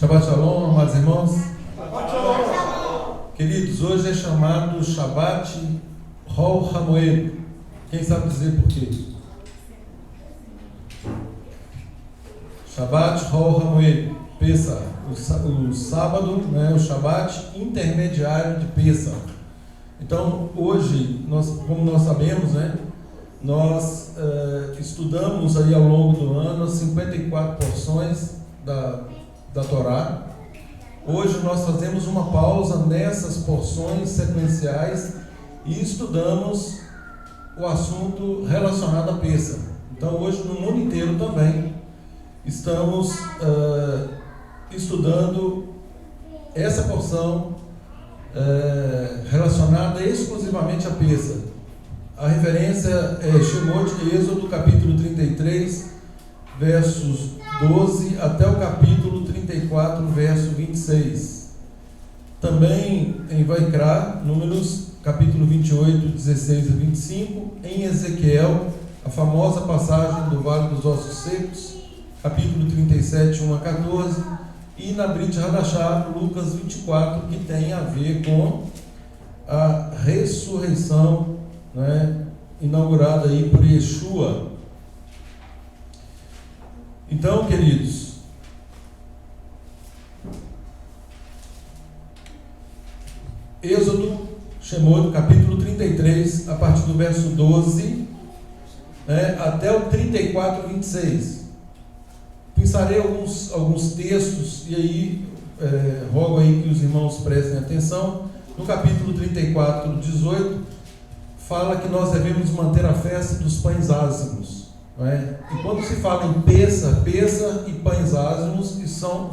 Shabbat Shalom, amados irmãos. Shabbat Shalom. Queridos, hoje é chamado Shabbat Hol Hamoed. Quem sabe dizer por quê? Shabbat Hol Hamoed, Pesach, o sábado, né, o Shabbat intermediário de Pesach. Então, hoje, como nós sabemos, né, nós estudamos aí ao longo do ano as 54 porções da Torá. Hoje nós fazemos uma pausa nessas porções sequenciais e estudamos o assunto relacionado a Pesach. Então, hoje no mundo inteiro também estamos estudando essa porção relacionada exclusivamente a Pesach. A referência é Shemot, Êxodo, capítulo 33, versos 12 até o capítulo 34, verso 26. Também em Vaikra, Números, capítulo 28, 16 a 25. Em Ezequiel, a famosa passagem do Vale dos Ossos Secos, capítulo 37, 1 a 14. E na Brit Hadashah, Lucas 24, que tem a ver com a ressurreição, né, inaugurada aí por Yeshua. Então, queridos, Êxodo, Shemot, capítulo 33, a partir do verso 12, né, até o 34, 26. Pensarei alguns textos e aí rogo aí que os irmãos prestem atenção. No capítulo 34, 18, fala que nós devemos manter a festa dos pães ázimos. Não é? E quando se fala em Pesach e pães ázimos, que são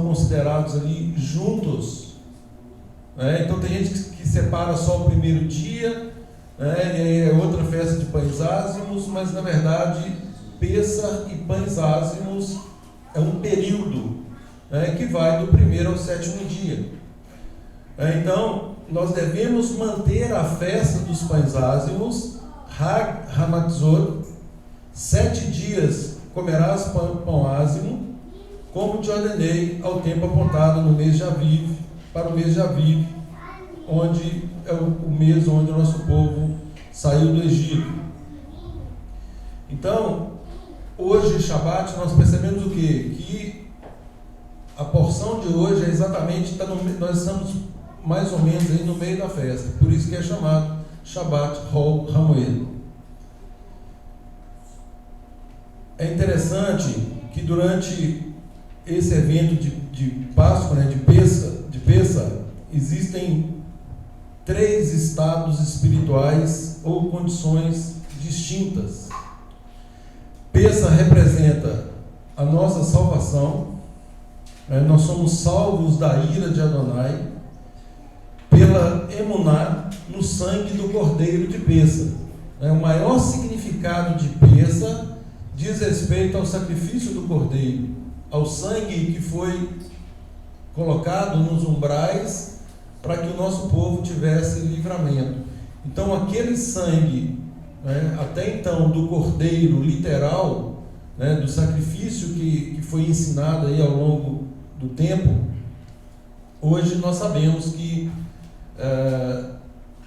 considerados ali juntos. Né? Então tem gente que separa só o primeiro dia, né? E aí é outra festa de pães ázimos, mas na verdade Pesach e pães ázimos é um período, né, que vai do primeiro ao sétimo dia. Então nós devemos manter a festa dos pães ázimos, Hag Hamatzot, 7 dias comerás pão ázimo, como te ordenei ao tempo apontado no mês de Aviv, para o mês de Aviv, onde é o mês onde o nosso povo saiu do Egito. Então, hoje, Shabbat, nós percebemos o quê? Que a porção de hoje é exatamente, nós estamos mais ou menos aí no meio da festa, por isso que é chamado Shabbat Hol Hamoed. É interessante que durante esse evento de Páscoa, né, de Pesach, existem 3 estados espirituais ou condições distintas. Pesach representa a nossa salvação, nós somos salvos da ira de Adonai pela emuná no sangue do Cordeiro de Pesach. O maior significado de Pesach diz respeito ao sacrifício do Cordeiro, ao sangue que foi colocado nos umbrais para que o nosso povo tivesse livramento. Então aquele sangue, né, até então do Cordeiro literal, né, do sacrifício que foi ensinado aí ao longo do tempo, hoje nós sabemos que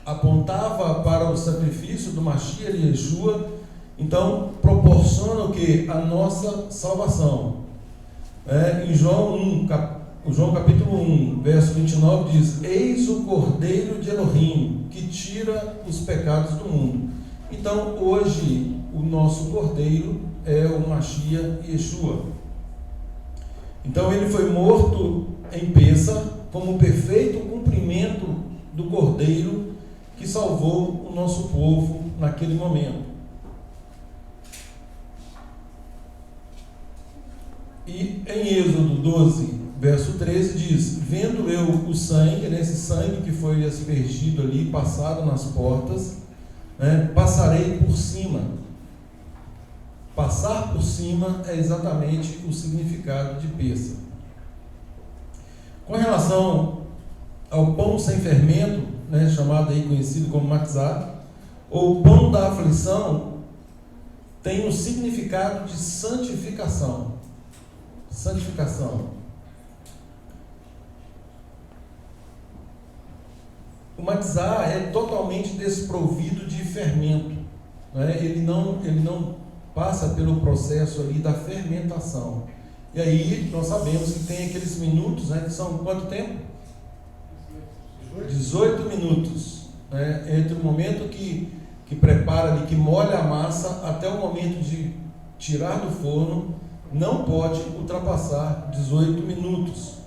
apontava para o sacrifício do Mashiach e Yeshua. Então proporciona o que? A nossa salvação. Em João capítulo 1, verso 29 diz: eis o Cordeiro de Elohim, que tira os pecados do mundo. Então hoje o nosso Cordeiro é o Mashiach e Yeshua. Então ele foi morto em Pesach como perfeito cumprimento do Cordeiro que salvou o nosso povo naquele momento. E em Êxodo 12, verso 13 diz: vendo eu o sangue, esse sangue que foi aspergido ali, passado nas portas, né, passarei por cima. Passar por cima é exatamente o significado de Pesach. Com relação ao pão sem fermento, né, chamado aí, conhecido como matzah, ou pão da aflição, tem um significado de santificação. santificação. O matzá é totalmente desprovido de fermento, né? Ele não passa pelo processo ali da fermentação. E aí nós sabemos que tem aqueles minutos, né, que são quanto tempo? 18 minutos, né, entre o momento que prepara ali, que molha a massa, até o momento de tirar do forno, não pode ultrapassar 18 minutos.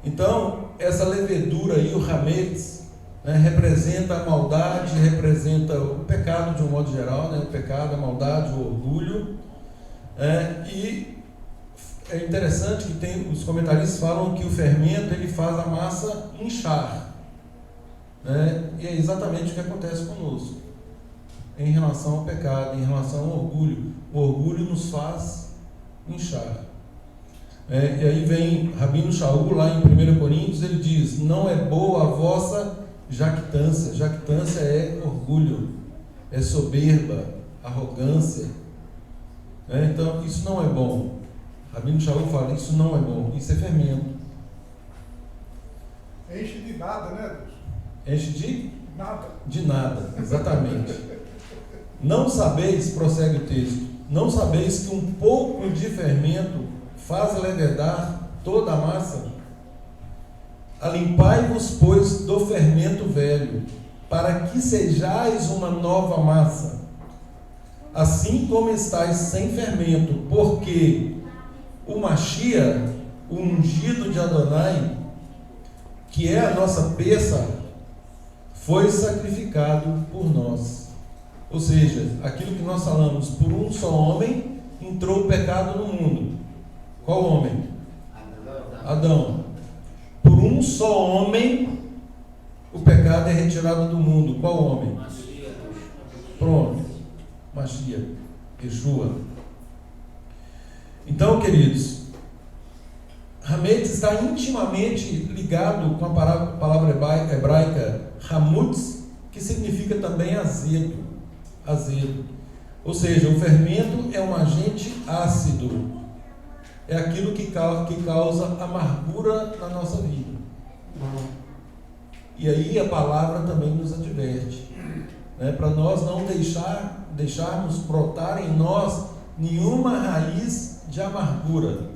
Então, essa levedura aí, o hametz, né, representa a maldade, representa o pecado de um modo geral, né, o pecado, a maldade, o orgulho, e é interessante que os comentaristas falam que o fermento ele faz a massa inchar, né, e é exatamente o que acontece conosco em relação ao pecado, em relação ao orgulho. O orgulho nos faz inchar. E aí vem Rabino Shaul lá em 1 Coríntios, ele diz: não é boa a vossa jactância. Jactância é orgulho, é soberba, arrogância, então isso não é bom. Rabino Shaul fala: isso não é bom, isso é fermento. Enche de nada, né, Deus? Enche de? Nada. De nada, exatamente. Não sabeis, prossegue o texto, não sabeis que um pouco de fermento faz levedar toda a massa? Alimpai-vos, pois, do fermento velho, para que sejais uma nova massa, assim como estáis sem fermento, porque o Mashiach, o ungido de Adonai, que é a nossa peça, foi sacrificado por nós. Ou seja, aquilo que nós falamos, por um só homem entrou o pecado no mundo. Qual homem? Adão. Por um só homem o pecado é retirado do mundo. Qual homem? Pronto. Mashiach, Yeshua. Então, queridos, hametz está intimamente ligado com a palavra hebraica hamutz, que significa também azedo. Ou seja, o fermento é um agente ácido, é aquilo que causa amargura na nossa vida. E aí a palavra também nos adverte, né, para nós não deixarmos brotar em nós nenhuma raiz de amargura.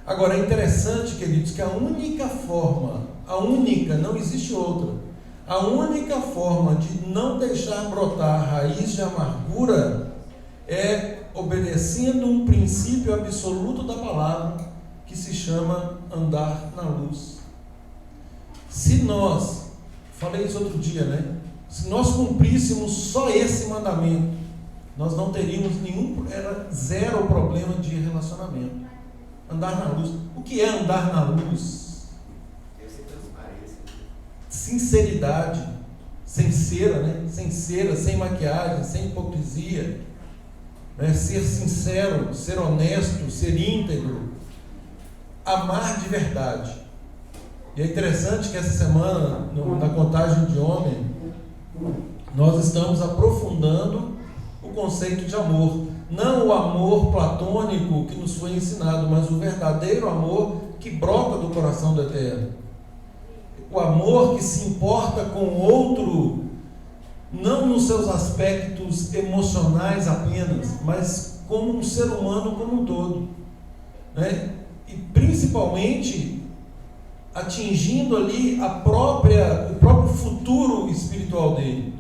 Agora é interessante, queridos, que a única, não existe outra, a única forma de não deixar brotar raiz de amargura é obedecendo um princípio absoluto da palavra, que se chama andar na luz. Se nós, falei isso outro dia, né? Se nós cumpríssemos só esse mandamento, nós não teríamos era zero problema de relacionamento. Andar na luz. O que é andar na luz? Sinceridade, sincera, né? Sincera, sem maquiagem, sem hipocrisia, né? Ser sincero, ser honesto, ser íntegro, amar de verdade. E é interessante que essa semana, na contagem de homem, nós estamos aprofundando o conceito de amor. Não o amor platônico que nos foi ensinado, mas o verdadeiro amor que brota do coração do Eterno. O amor que se importa com o outro, não nos seus aspectos emocionais apenas, mas como um ser humano como um todo, né? E principalmente atingindo ali o próprio futuro espiritual dele.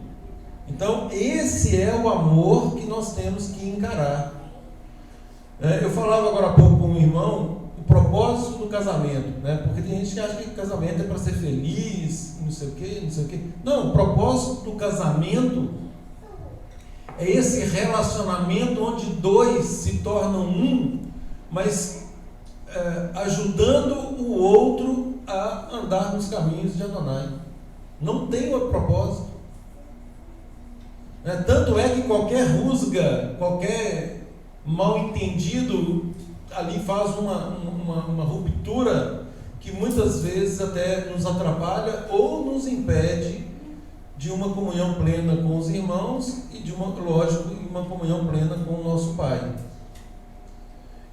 Então esse é o amor que nós temos que encarar. Eu falava agora há pouco com um irmão o propósito do casamento, né? Porque tem gente que acha que casamento é para ser feliz, não sei o que. Não, o propósito do casamento é esse relacionamento onde dois se tornam um, mas ajudando o outro a andar nos caminhos de Adonai. Não tem outro propósito. Tanto é que qualquer rusga, qualquer mal entendido ali faz uma ruptura que muitas vezes até nos atrapalha ou nos impede de uma comunhão plena com os irmãos e de uma comunhão plena com o nosso Pai.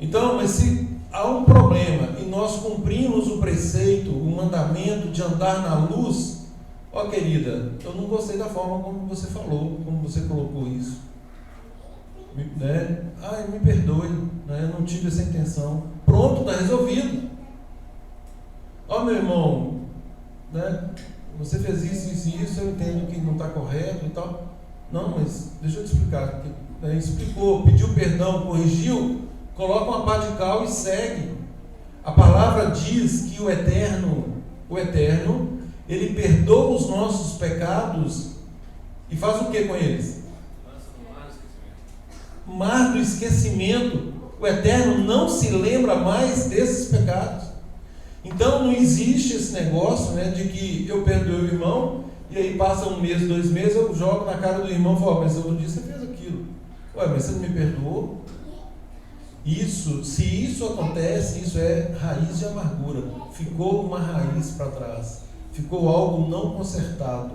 Então, mas se há um preceito, o mandamento de andar na luz, ó querida, eu não gostei da forma como você falou, como você colocou isso, né? Ai, me perdoe, né? Eu não tive essa intenção. Pronto, está resolvido. Ó, meu irmão, né? Você fez isso e isso, eu entendo que não está correto e tal. Não, mas deixa eu te explicar. Explicou, pediu perdão, corrigiu, coloca uma pá de cal e segue. A palavra diz que o Eterno, Ele perdoa os nossos pecados e faz o que com eles? Mar do esquecimento. O Eterno não se lembra mais desses pecados. Então não existe esse negócio, né, de que eu perdoei o irmão e aí passa 1 mês, 2 meses, eu jogo na cara do irmão e falo, mas outro dia você fez aquilo. Ué, mas você não me perdoou? Isso, se isso acontece, isso é raiz de amargura. Ficou uma raiz para trás. Ficou algo não consertado.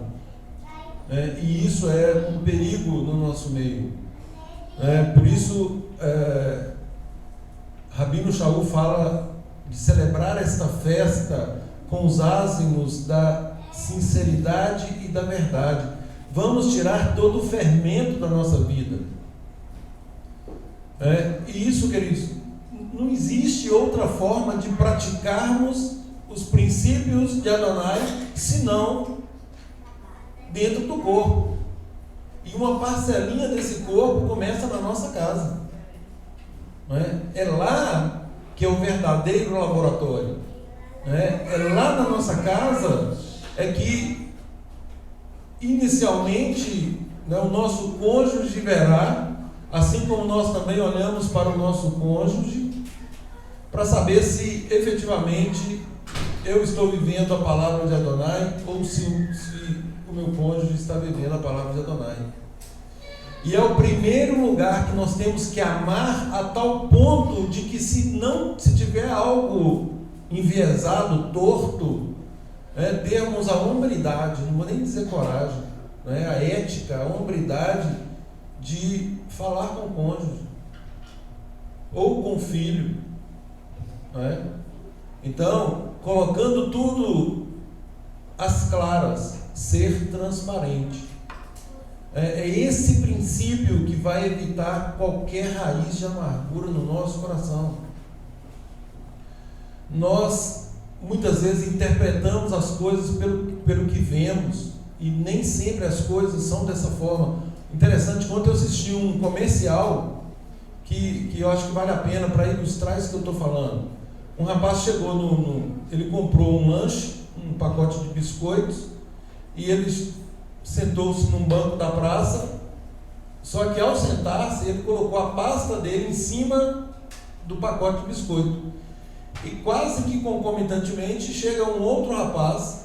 E isso é um perigo no nosso meio. Por isso, Rabino Shaul fala de celebrar esta festa com os ázimos da sinceridade e da verdade. Vamos tirar todo o fermento da nossa vida. E isso, queridos, não existe outra forma de praticarmos os princípios de Adonai senão dentro do corpo. E uma parcelinha desse corpo começa na nossa casa. É lá que é o verdadeiro laboratório. É lá na nossa casa que inicialmente, o nosso cônjuge verá, assim como nós também olhamos para o nosso cônjuge, para saber se efetivamente eu estou vivendo a palavra de Adonai ou se o meu cônjuge está vivendo a palavra de Adonai. E é o primeiro lugar que nós temos que amar a tal ponto de que se tiver algo enviesado, torto, termos a hombridade, não vou nem dizer coragem, a ética, a hombridade de falar com o cônjuge ou com o filho. Então, colocando tudo às claras, ser transparente. É esse princípio que vai evitar qualquer raiz de amargura no nosso coração. Nós muitas vezes interpretamos as coisas pelo que vemos e nem sempre as coisas são dessa forma. Interessante, ontem eu assisti um comercial que eu acho que vale a pena para ilustrar isso que eu estou falando. Um rapaz chegou ele comprou um lanche, um pacote de biscoitos, e ele sentou-se num banco da praça, só que ao sentar-se, ele colocou a pasta dele em cima do pacote de biscoito. E quase que concomitantemente chega um outro rapaz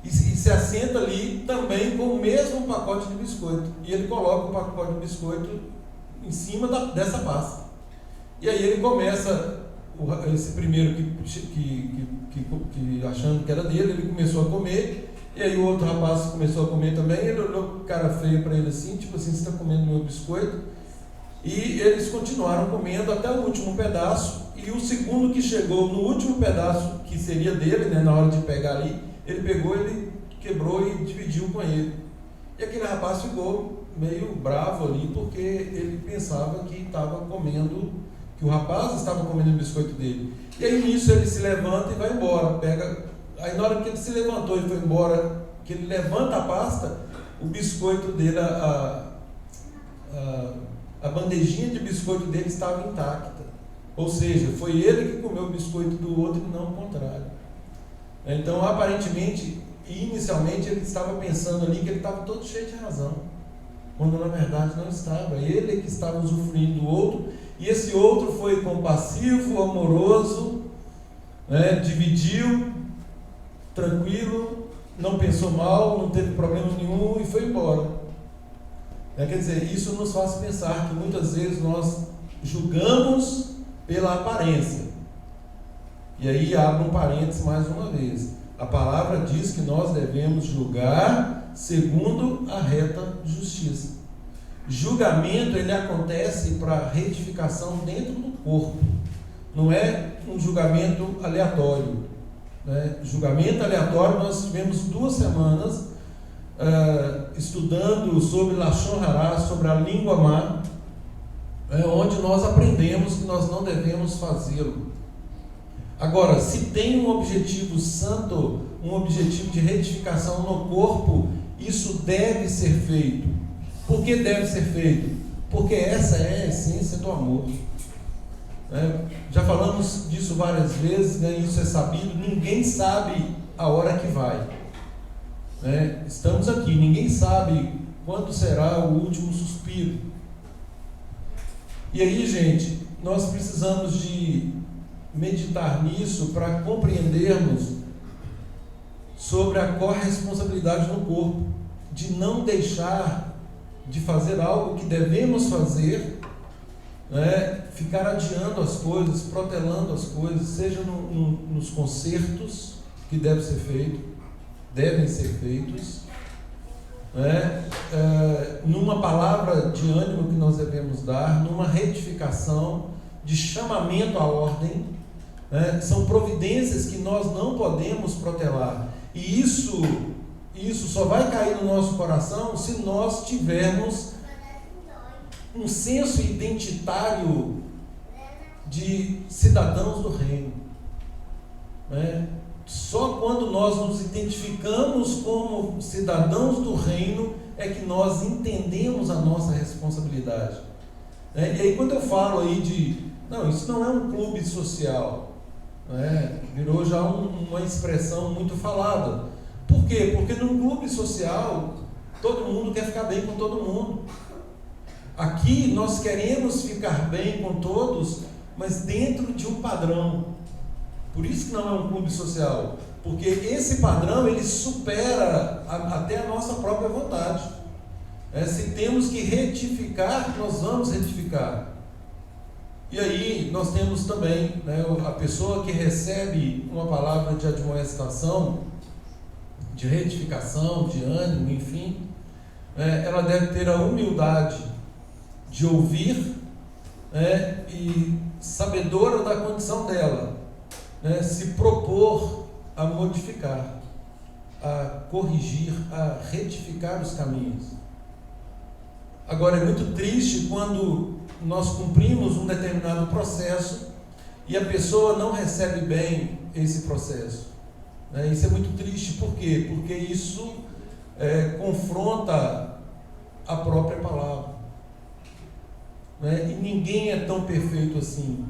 e se assenta ali também com o mesmo pacote de biscoito. E ele coloca o pacote de biscoito em cima dessa pasta. E aí ele começa, esse primeiro que achando que era dele, ele começou a comer. E aí o outro rapaz começou a comer também, ele olhou com cara feia para ele assim, tipo assim, você está comendo meu biscoito? E eles continuaram comendo até o último pedaço, e o segundo que chegou no último pedaço, que seria dele, na hora de pegar ali, ele pegou, ele quebrou e dividiu com ele. E aquele rapaz ficou meio bravo ali, porque ele pensava que estava comendo, que o rapaz estava comendo o biscoito dele. E aí nisso ele se levanta e vai embora, aí na hora que ele se levantou e foi embora, que ele levanta a pasta, o biscoito dele, a bandejinha de biscoito dele estava intacta. Ou seja, foi ele que comeu o biscoito do outro e não o contrário. Então, aparentemente, inicialmente, ele estava pensando ali que ele estava todo cheio de razão, quando na verdade não estava. Ele que estava usufruindo do outro, e esse outro foi compassivo, amoroso, dividiu, tranquilo, não pensou mal, não teve problema nenhum e foi embora. Quer dizer, isso nos faz pensar que muitas vezes nós julgamos pela aparência. E aí abre um parênteses mais uma vez. A palavra diz que nós devemos julgar segundo a reta justiça. Julgamento, ele acontece para retificação dentro do corpo. Não é um julgamento aleatório. né? Julgamento aleatório, nós tivemos 2 semanas estudando sobre Lashon Hará, sobre a língua má, onde nós aprendemos que nós não devemos fazê-lo. Agora, se tem um objetivo santo, um objetivo de retificação no corpo, isso deve ser feito. Por que deve ser feito? Porque essa é a essência do amor. Já falamos disso várias vezes, né? Isso é sabido, ninguém sabe a hora que vai. Estamos aqui, ninguém sabe quando será o último suspiro. E aí, gente, nós precisamos de meditar nisso para compreendermos sobre a corresponsabilidade no corpo, de não deixar de fazer algo que devemos fazer, ficar adiando as coisas, protelando as coisas, seja nos concertos que devem ser feitos, numa palavra de ânimo que nós devemos dar, numa retificação, de chamamento à ordem, são providências que nós não podemos protelar, e isso só vai cair no nosso coração se nós tivermos um senso identitário de cidadãos do reino. Só quando nós nos identificamos como cidadãos do reino é que nós entendemos a nossa responsabilidade. E aí, quando eu falo aí não, isso não é um clube social, virou já uma expressão muito falada. Por quê? Porque num clube social todo mundo quer ficar bem com todo mundo. Aqui nós queremos ficar bem com todos, mas dentro de um padrão. Por isso que não é um clube social, porque esse padrão ele supera até a nossa própria vontade. Se temos que retificar, nós vamos retificar. E aí nós temos também, a pessoa que recebe uma palavra de admoestação, de retificação, de ânimo, enfim, ela deve ter a humildade de ouvir, e sabedora da condição dela, se propor a modificar, a corrigir, a retificar os caminhos. Agora, é muito triste quando nós cumprimos um determinado processo e a pessoa não recebe bem esse processo. Isso é muito triste. Por quê? Porque isso confronta a própria palavra. E ninguém é tão perfeito assim.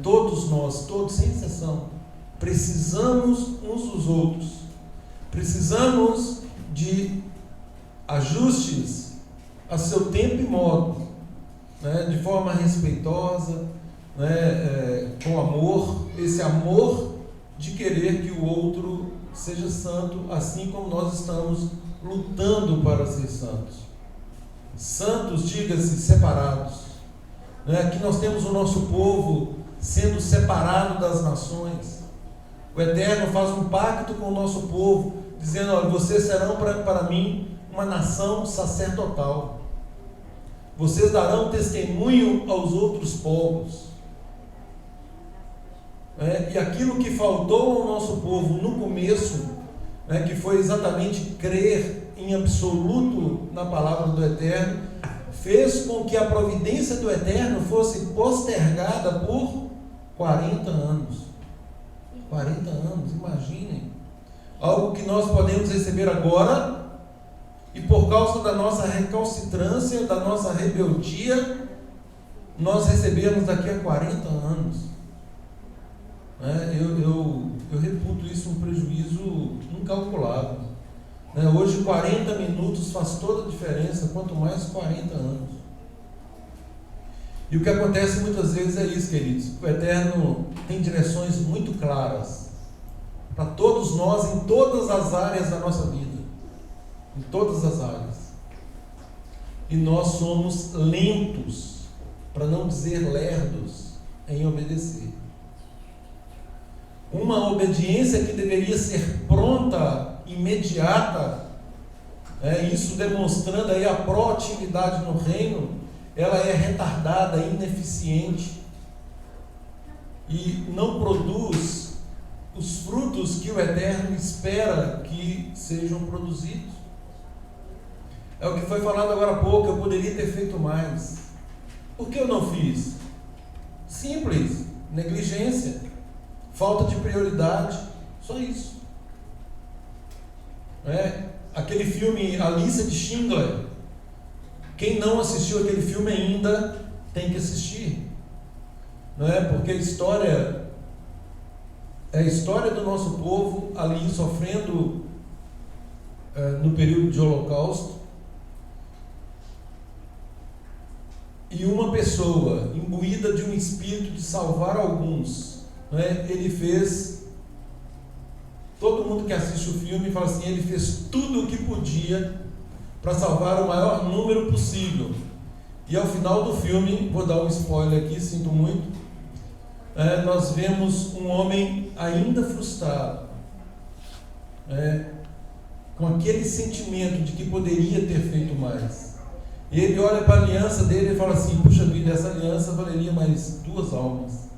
Todos nós, todos sem exceção, precisamos uns dos outros. Precisamos de ajustes a seu tempo e modo, de forma respeitosa, com amor, esse amor de querer que o outro seja santo, assim como nós estamos lutando para ser santos. Santos, diga-se, separados. Aqui nós temos o nosso povo sendo separado das nações. O Eterno faz um pacto com o nosso povo, dizendo: olha, vocês serão para mim uma nação sacerdotal. Vocês darão testemunho aos outros povos. E aquilo que faltou ao nosso povo no começo, que foi exatamente crer em absoluto na palavra do Eterno, fez com que a providência do Eterno fosse postergada por 40 anos. 40 anos, imaginem. Algo que nós podemos receber agora, e por causa da nossa recalcitrância, da nossa rebeldia, nós recebemos daqui a 40 anos. Eu reputo isso um prejuízo incalculável. Hoje 40 minutos faz toda a diferença, quanto mais 40 anos. E o que acontece muitas vezes é isso, queridos. O Eterno tem direções muito claras para todos nós, em todas as áreas da nossa vida. Em todas as áreas. E nós somos lentos, para não dizer lerdos, em obedecer. Uma obediência que deveria ser pronta, imediata, isso demonstrando aí a proatividade no reino, ela é retardada, ineficiente e não produz os frutos que o Eterno espera que sejam produzidos. É o que foi falado agora há pouco, eu poderia ter feito mais. Por que eu não fiz? Simples, negligência, falta de prioridade, só isso. Aquele filme A Lista de Schindler, quem não assistiu aquele filme ainda tem que assistir, porque a história é a história do nosso povo ali sofrendo no período de Holocausto. E uma pessoa imbuída de um espírito de salvar alguns, ele fez, todo mundo que assiste o filme fala assim, ele fez tudo o que podia para salvar o maior número possível. E ao final do filme, vou dar um spoiler aqui, sinto muito, nós vemos um homem ainda frustrado, com aquele sentimento de que poderia ter feito mais. E ele olha para a aliança dele e fala assim, puxa vida, essa aliança valeria mais 2 almas,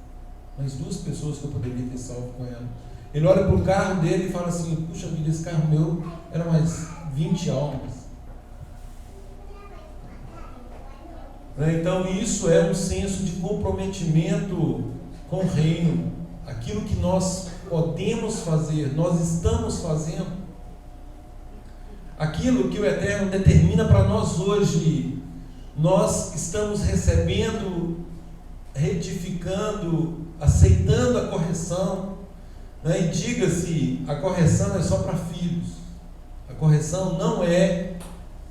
mais 2 pessoas que eu poderia ter salvo com ela. Ele olha para o carro dele e fala assim, puxa vida, esse carro meu era mais 20 almas. Então isso é um senso de comprometimento com o reino, aquilo que nós podemos fazer, nós estamos fazendo. Aquilo que o Eterno determina para nós hoje, nós estamos recebendo, retificando, aceitando a correção, E diga-se, a correção é só para filhos, a correção não é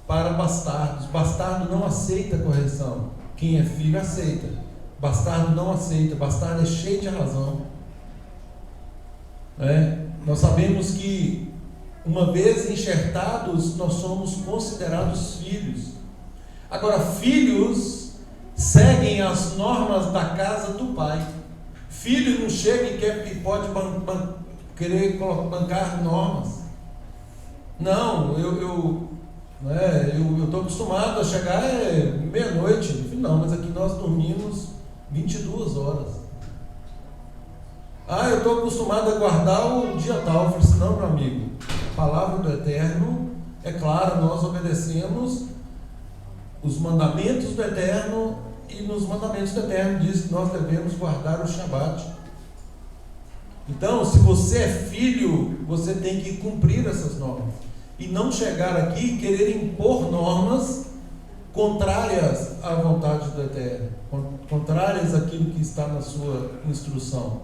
para bastardos. Bastardo não aceita correção, quem é filho aceita, bastardo não aceita, bastardo é cheio de razão. Nós sabemos que uma vez enxertados, nós somos considerados filhos. Agora, filhos seguem as normas da casa do pai. Filho não chega e pode querer bancar normas. Não, eu estou acostumado a chegar meia-noite. Não, mas aqui nós dormimos 22 horas. Eu estou acostumado a guardar o dia tal. Eu falei assim, não, meu amigo, a palavra do Eterno é clara, nós obedecemos os mandamentos do Eterno, e nos mandamentos do Eterno diz que nós devemos guardar o Shabat. Então, se você é filho, você tem que cumprir essas normas, e não chegar aqui e querer impor normas contrárias à vontade do Eterno, contrárias àquilo que está na sua instrução.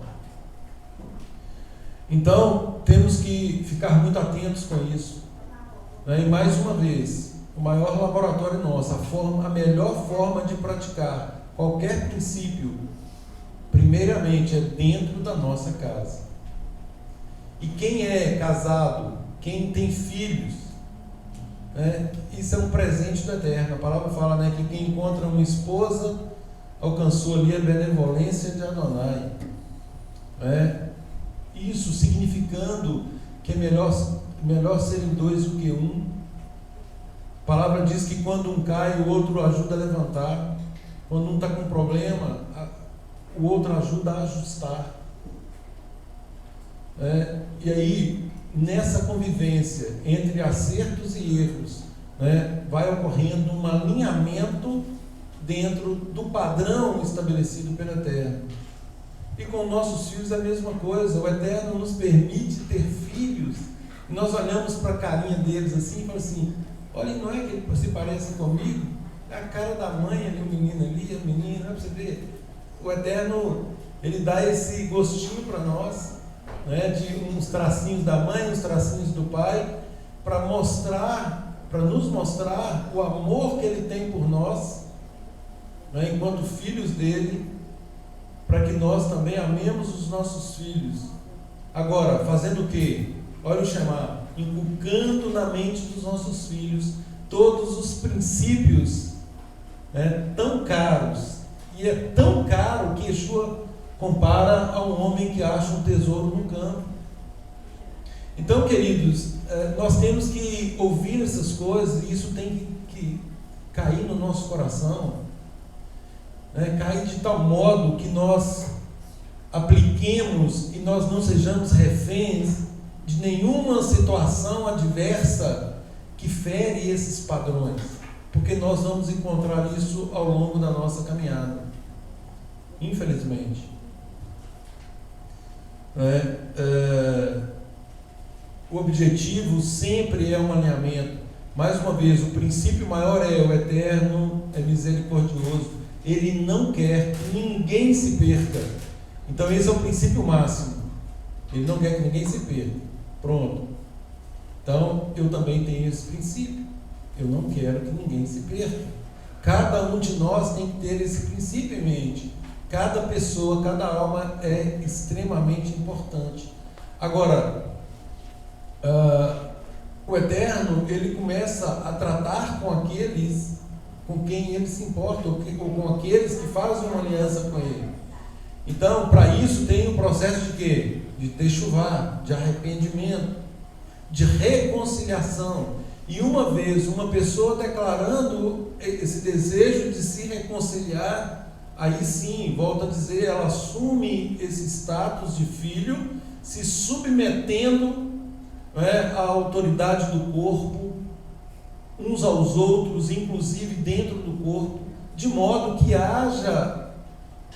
Então, temos que ficar muito atentos com isso. E mais uma vez, o maior laboratório nosso, a melhor forma de praticar qualquer princípio, primeiramente, é dentro da nossa casa. E quem é casado, quem tem filhos, isso é um presente do Eterno. A palavra fala, que quem encontra uma esposa alcançou ali a benevolência de Adonai. Isso significando que é melhor serem 2 do que 1. A palavra diz que quando um cai, o outro ajuda a levantar. Quando um está com problema, o outro ajuda a ajustar. E aí, nessa convivência entre acertos e erros, vai ocorrendo um alinhamento dentro do padrão estabelecido pelo Eterno. E com nossos filhos é a mesma coisa. O Eterno nos permite ter filhos, e nós olhamos para a carinha deles assim e falamos assim, olha, não é que ele se parece comigo? É a cara da mãe ali, o menino ali, a menina, para você ver. O Eterno, ele dá esse gostinho para nós, de uns tracinhos da mãe, uns tracinhos do pai, para nos mostrar o amor que ele tem por nós, enquanto filhos dele, para que nós também amemos os nossos filhos. Agora, fazendo o quê? Olha o chamar, inculcando na mente dos nossos filhos todos os princípios tão caros, e é tão caro que Yeshua compara a um homem que acha um tesouro no campo. Então, queridos, nós temos que ouvir essas coisas, e isso tem que cair no nosso coração, cair de tal modo que nós apliquemos e nós não sejamos reféns de nenhuma situação adversa que fere esses padrões, porque nós vamos encontrar isso ao longo da nossa caminhada, infelizmente. O objetivo sempre é um alinhamento. Mais uma vez, o princípio maior é: o Eterno é misericordioso, Ele não quer que ninguém se perca. Então esse é o princípio máximo, Ele não quer que ninguém se perca. Pronto. Então eu também tenho esse princípio, eu não quero que ninguém se perca. Cada um de nós tem que ter esse princípio em mente. Cada pessoa, cada alma é extremamente importante. Agora, o Eterno, Ele começa a tratar com aqueles com quem Ele se importa, ou com aqueles que fazem uma aliança com Ele. Então, para isso tem um processo de quê? De techuvá, de arrependimento, de reconciliação. E uma vez uma pessoa declarando esse desejo de se reconciliar, aí sim, volto a dizer, ela assume esse status de filho, se submetendo, à autoridade do corpo, uns aos outros, inclusive dentro do corpo, de modo que haja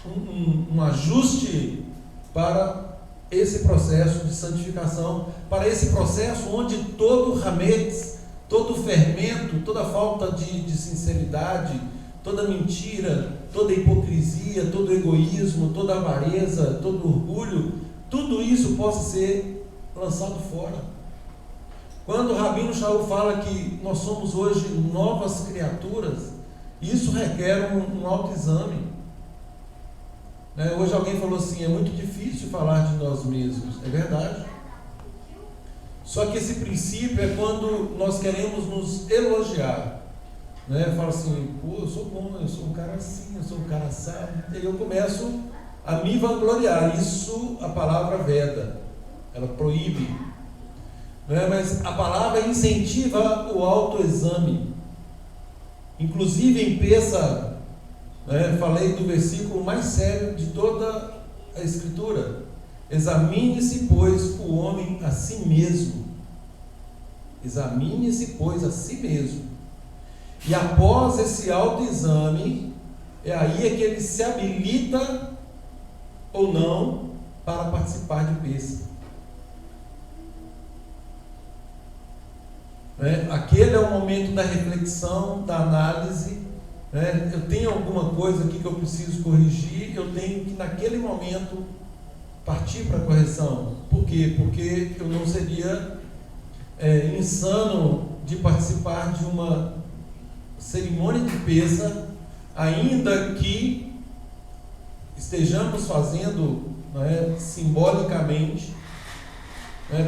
um ajuste para esse processo de santificação, para esse processo onde todo hametz, todo fermento, toda falta de sinceridade, toda mentira, toda hipocrisia, todo egoísmo, toda avareza, todo orgulho, tudo isso possa ser lançado fora. Quando o Rabino Shaul fala que nós somos hoje novas criaturas, isso requer um autoexame. Hoje alguém falou assim: é muito difícil falar de nós mesmos. É verdade. Só que esse princípio é quando nós queremos nos elogiar. Fala assim: pô, eu sou bom, eu sou um cara assim, eu sou um cara assado. E eu começo a me vangloriar. Isso a palavra veda, ela proíbe. Mas a palavra incentiva o autoexame. Inclusive em Peça, falei do versículo mais sério de toda a Escritura: examine-se, pois, o homem a si mesmo. Examine-se, pois, a si mesmo. E após esse autoexame, é aí que ele se habilita ou não para participar de Peça. Aquele é o momento da reflexão, da análise. Eu tenho alguma coisa aqui que eu preciso corrigir, eu tenho que naquele momento partir para a correção. Por quê? Porque eu não seria insano de participar de uma cerimônia de Peça, ainda que estejamos fazendo simbolicamente,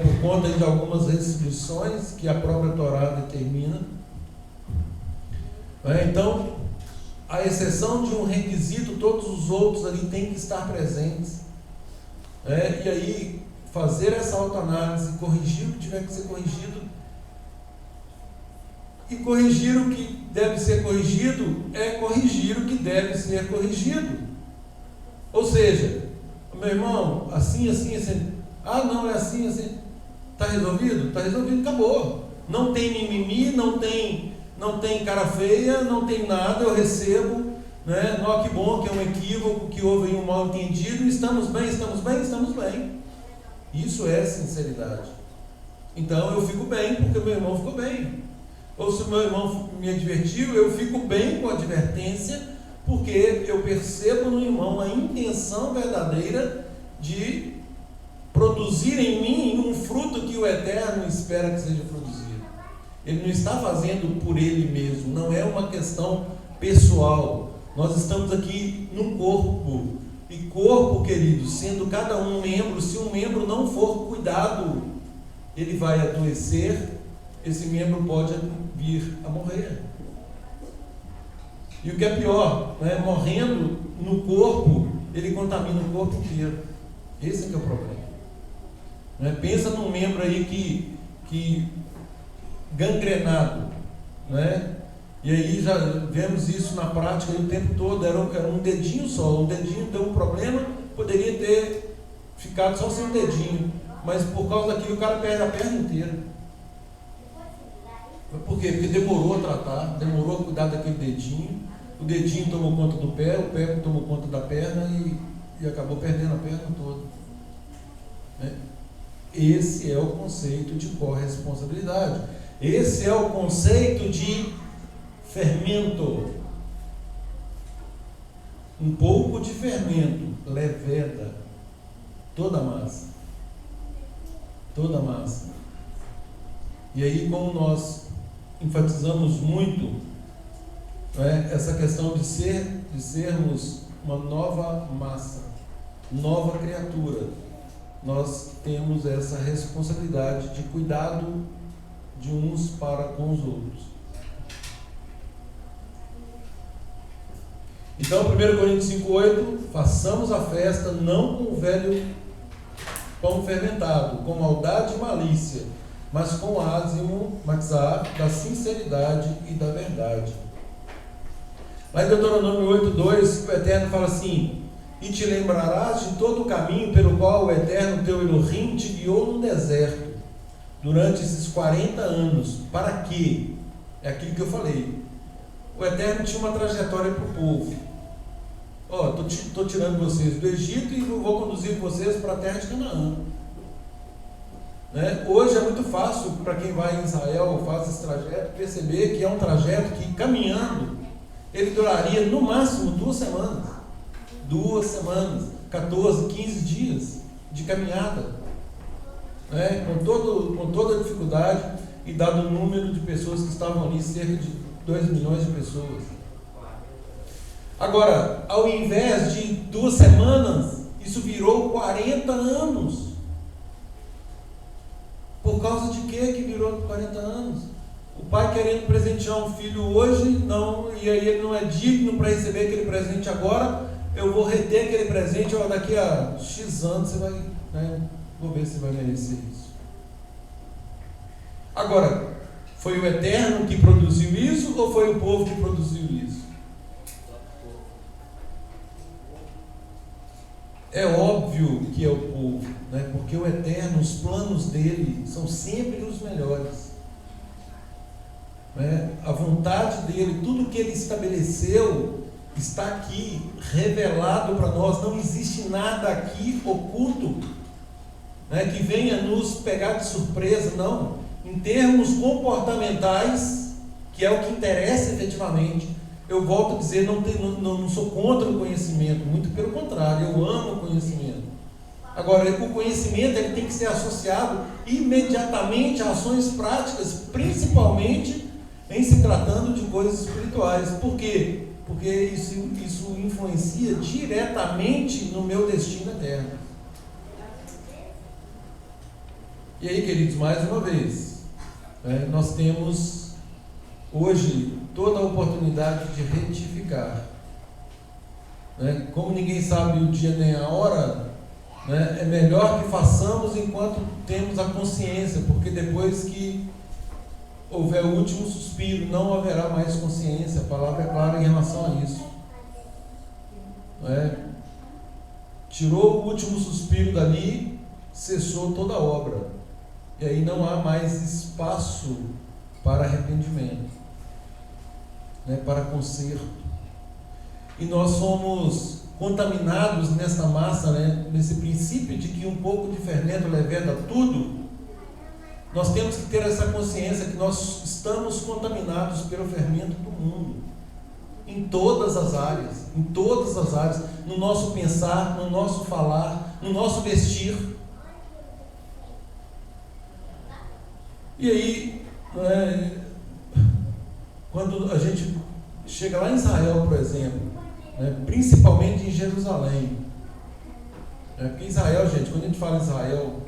por conta de algumas restrições que a própria Torá determina. Então, à exceção de um requisito, todos os outros ali têm que estar presentes. E aí, fazer essa autoanálise, corrigir o que tiver que ser corrigido, e corrigir o que deve ser corrigido é corrigir o que deve ser corrigido. Ou seja, meu irmão, assim, assim, assim. Ah, não, é assim, assim. Está resolvido? Está resolvido, acabou. Não tem mimimi, não tem cara feia, não tem nada, eu recebo. Não, que bom, que é um equívoco, que houve um mal entendido. Estamos bem, estamos bem, estamos bem. Isso é sinceridade. Então eu fico bem porque o meu irmão ficou bem. Ou se o meu irmão me advertiu, eu fico bem com a advertência, porque eu percebo no irmão a intenção verdadeira de produzir em mim um fruto que o Eterno espera que seja produzido. Ele não está fazendo por ele mesmo, não é uma questão pessoal. Nós estamos aqui num corpo, e corpo, querido, sendo cada um membro, se um membro não for cuidado, ele vai adoecer, esse membro pode vir a morrer. E o que é pior, morrendo no corpo, ele contamina o corpo inteiro. Esse é que é o problema. Pensa num membro aí que gangrenado, e aí já vemos isso na prática o tempo todo. Era um dedinho só, um dedinho deu um problema, poderia ter ficado só sem o dedinho, mas por causa daquilo o cara perde a perna inteira. Por quê? Porque demorou a tratar, demorou a cuidar daquele dedinho, o dedinho tomou conta do pé, o pé tomou conta da perna e acabou perdendo a perna toda. Né? Esse é o conceito de corresponsabilidade. Esse é o conceito de fermento. Um pouco de fermento leveda toda a massa. Toda a massa. E aí, como nós enfatizamos muito, né, essa questão de sermos uma nova massa, nova criatura, nós temos essa responsabilidade de cuidado de uns para com os outros. Então, 1 Coríntios 5,8, façamos a festa não com o velho pão fermentado, com maldade e malícia, mas com ázimo, matzah, da sinceridade e da verdade. Lá em Deuteronômio 8,2, o Eterno fala assim: e te lembrarás de todo o caminho pelo qual o Eterno teu Elohim te guiou no deserto, durante esses 40 anos. Para quê? É aquilo que eu falei. O Eterno tinha uma trajetória para o povo. Estou tirando vocês do Egito e vou conduzir vocês para a terra de Canaã. Né? Hoje é muito fácil para quem vai em Israel ou faz esse trajeto perceber que é um trajeto que, caminhando, ele duraria no máximo 2 semanas. 2 semanas, 14, 15 dias de caminhada. Né? Com toda a dificuldade e dado o número de pessoas que estavam ali, cerca de 2 milhões de pessoas. Agora, ao invés de 2 semanas, isso virou 40 anos. Por causa de quê que virou 40 anos? O pai querendo presentear um filho hoje, não, e aí ele não é digno para receber aquele presente agora, eu vou reter aquele presente, daqui a X anos você vai, né, vou ver se vai merecer isso. Agora, foi o Eterno que produziu isso ou foi o povo que produziu isso? É óbvio que é o povo, né? Porque o Eterno, os planos dele são sempre os melhores. Né? A vontade dele, tudo que ele estabeleceu, está aqui, revelado para nós. Não existe nada aqui oculto, né, que venha nos pegar de surpresa, não. Em termos comportamentais, que é o que interessa efetivamente, eu volto a dizer, não sou contra o conhecimento, muito pelo contrário, eu amo o conhecimento. Agora, o conhecimento ele tem que ser associado imediatamente a ações práticas, principalmente em se tratando de coisas espirituais. Por quê? Porque isso influencia diretamente no meu destino eterno. E aí, queridos, mais uma vez, nós temos hoje toda a oportunidade de retificar. Como ninguém sabe o dia nem a hora, é melhor que façamos enquanto temos a consciência, porque depois que houver o último suspiro, não haverá mais consciência. A palavra é clara em relação a isso. Tirou o último suspiro dali, cessou toda a obra. E aí não há mais espaço para arrependimento, para conserto. E nós somos contaminados nessa massa, nesse princípio de que um pouco de fermento leveda tudo. Nós temos que ter essa consciência que nós estamos contaminados pelo fermento do mundo, em todas as áreas, no nosso pensar, no nosso falar, no nosso vestir. E aí, quando a gente chega lá em Israel, por exemplo, principalmente em Jerusalém, porque Israel, gente, quando a gente fala Israel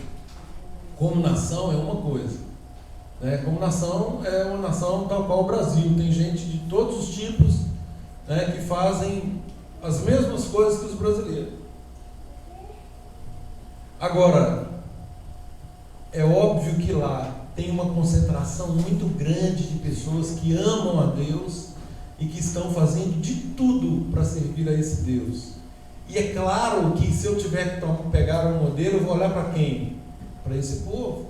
como nação, é uma coisa, como nação, é uma nação tal qual o Brasil, tem gente de todos os tipos, que fazem as mesmas coisas que os brasileiros. Agora, é óbvio que lá tem uma concentração muito grande de pessoas que amam a Deus e que estão fazendo de tudo para servir a esse Deus. E é claro que se eu tiver que pegar um modelo, eu vou olhar para quem? Para esse povo.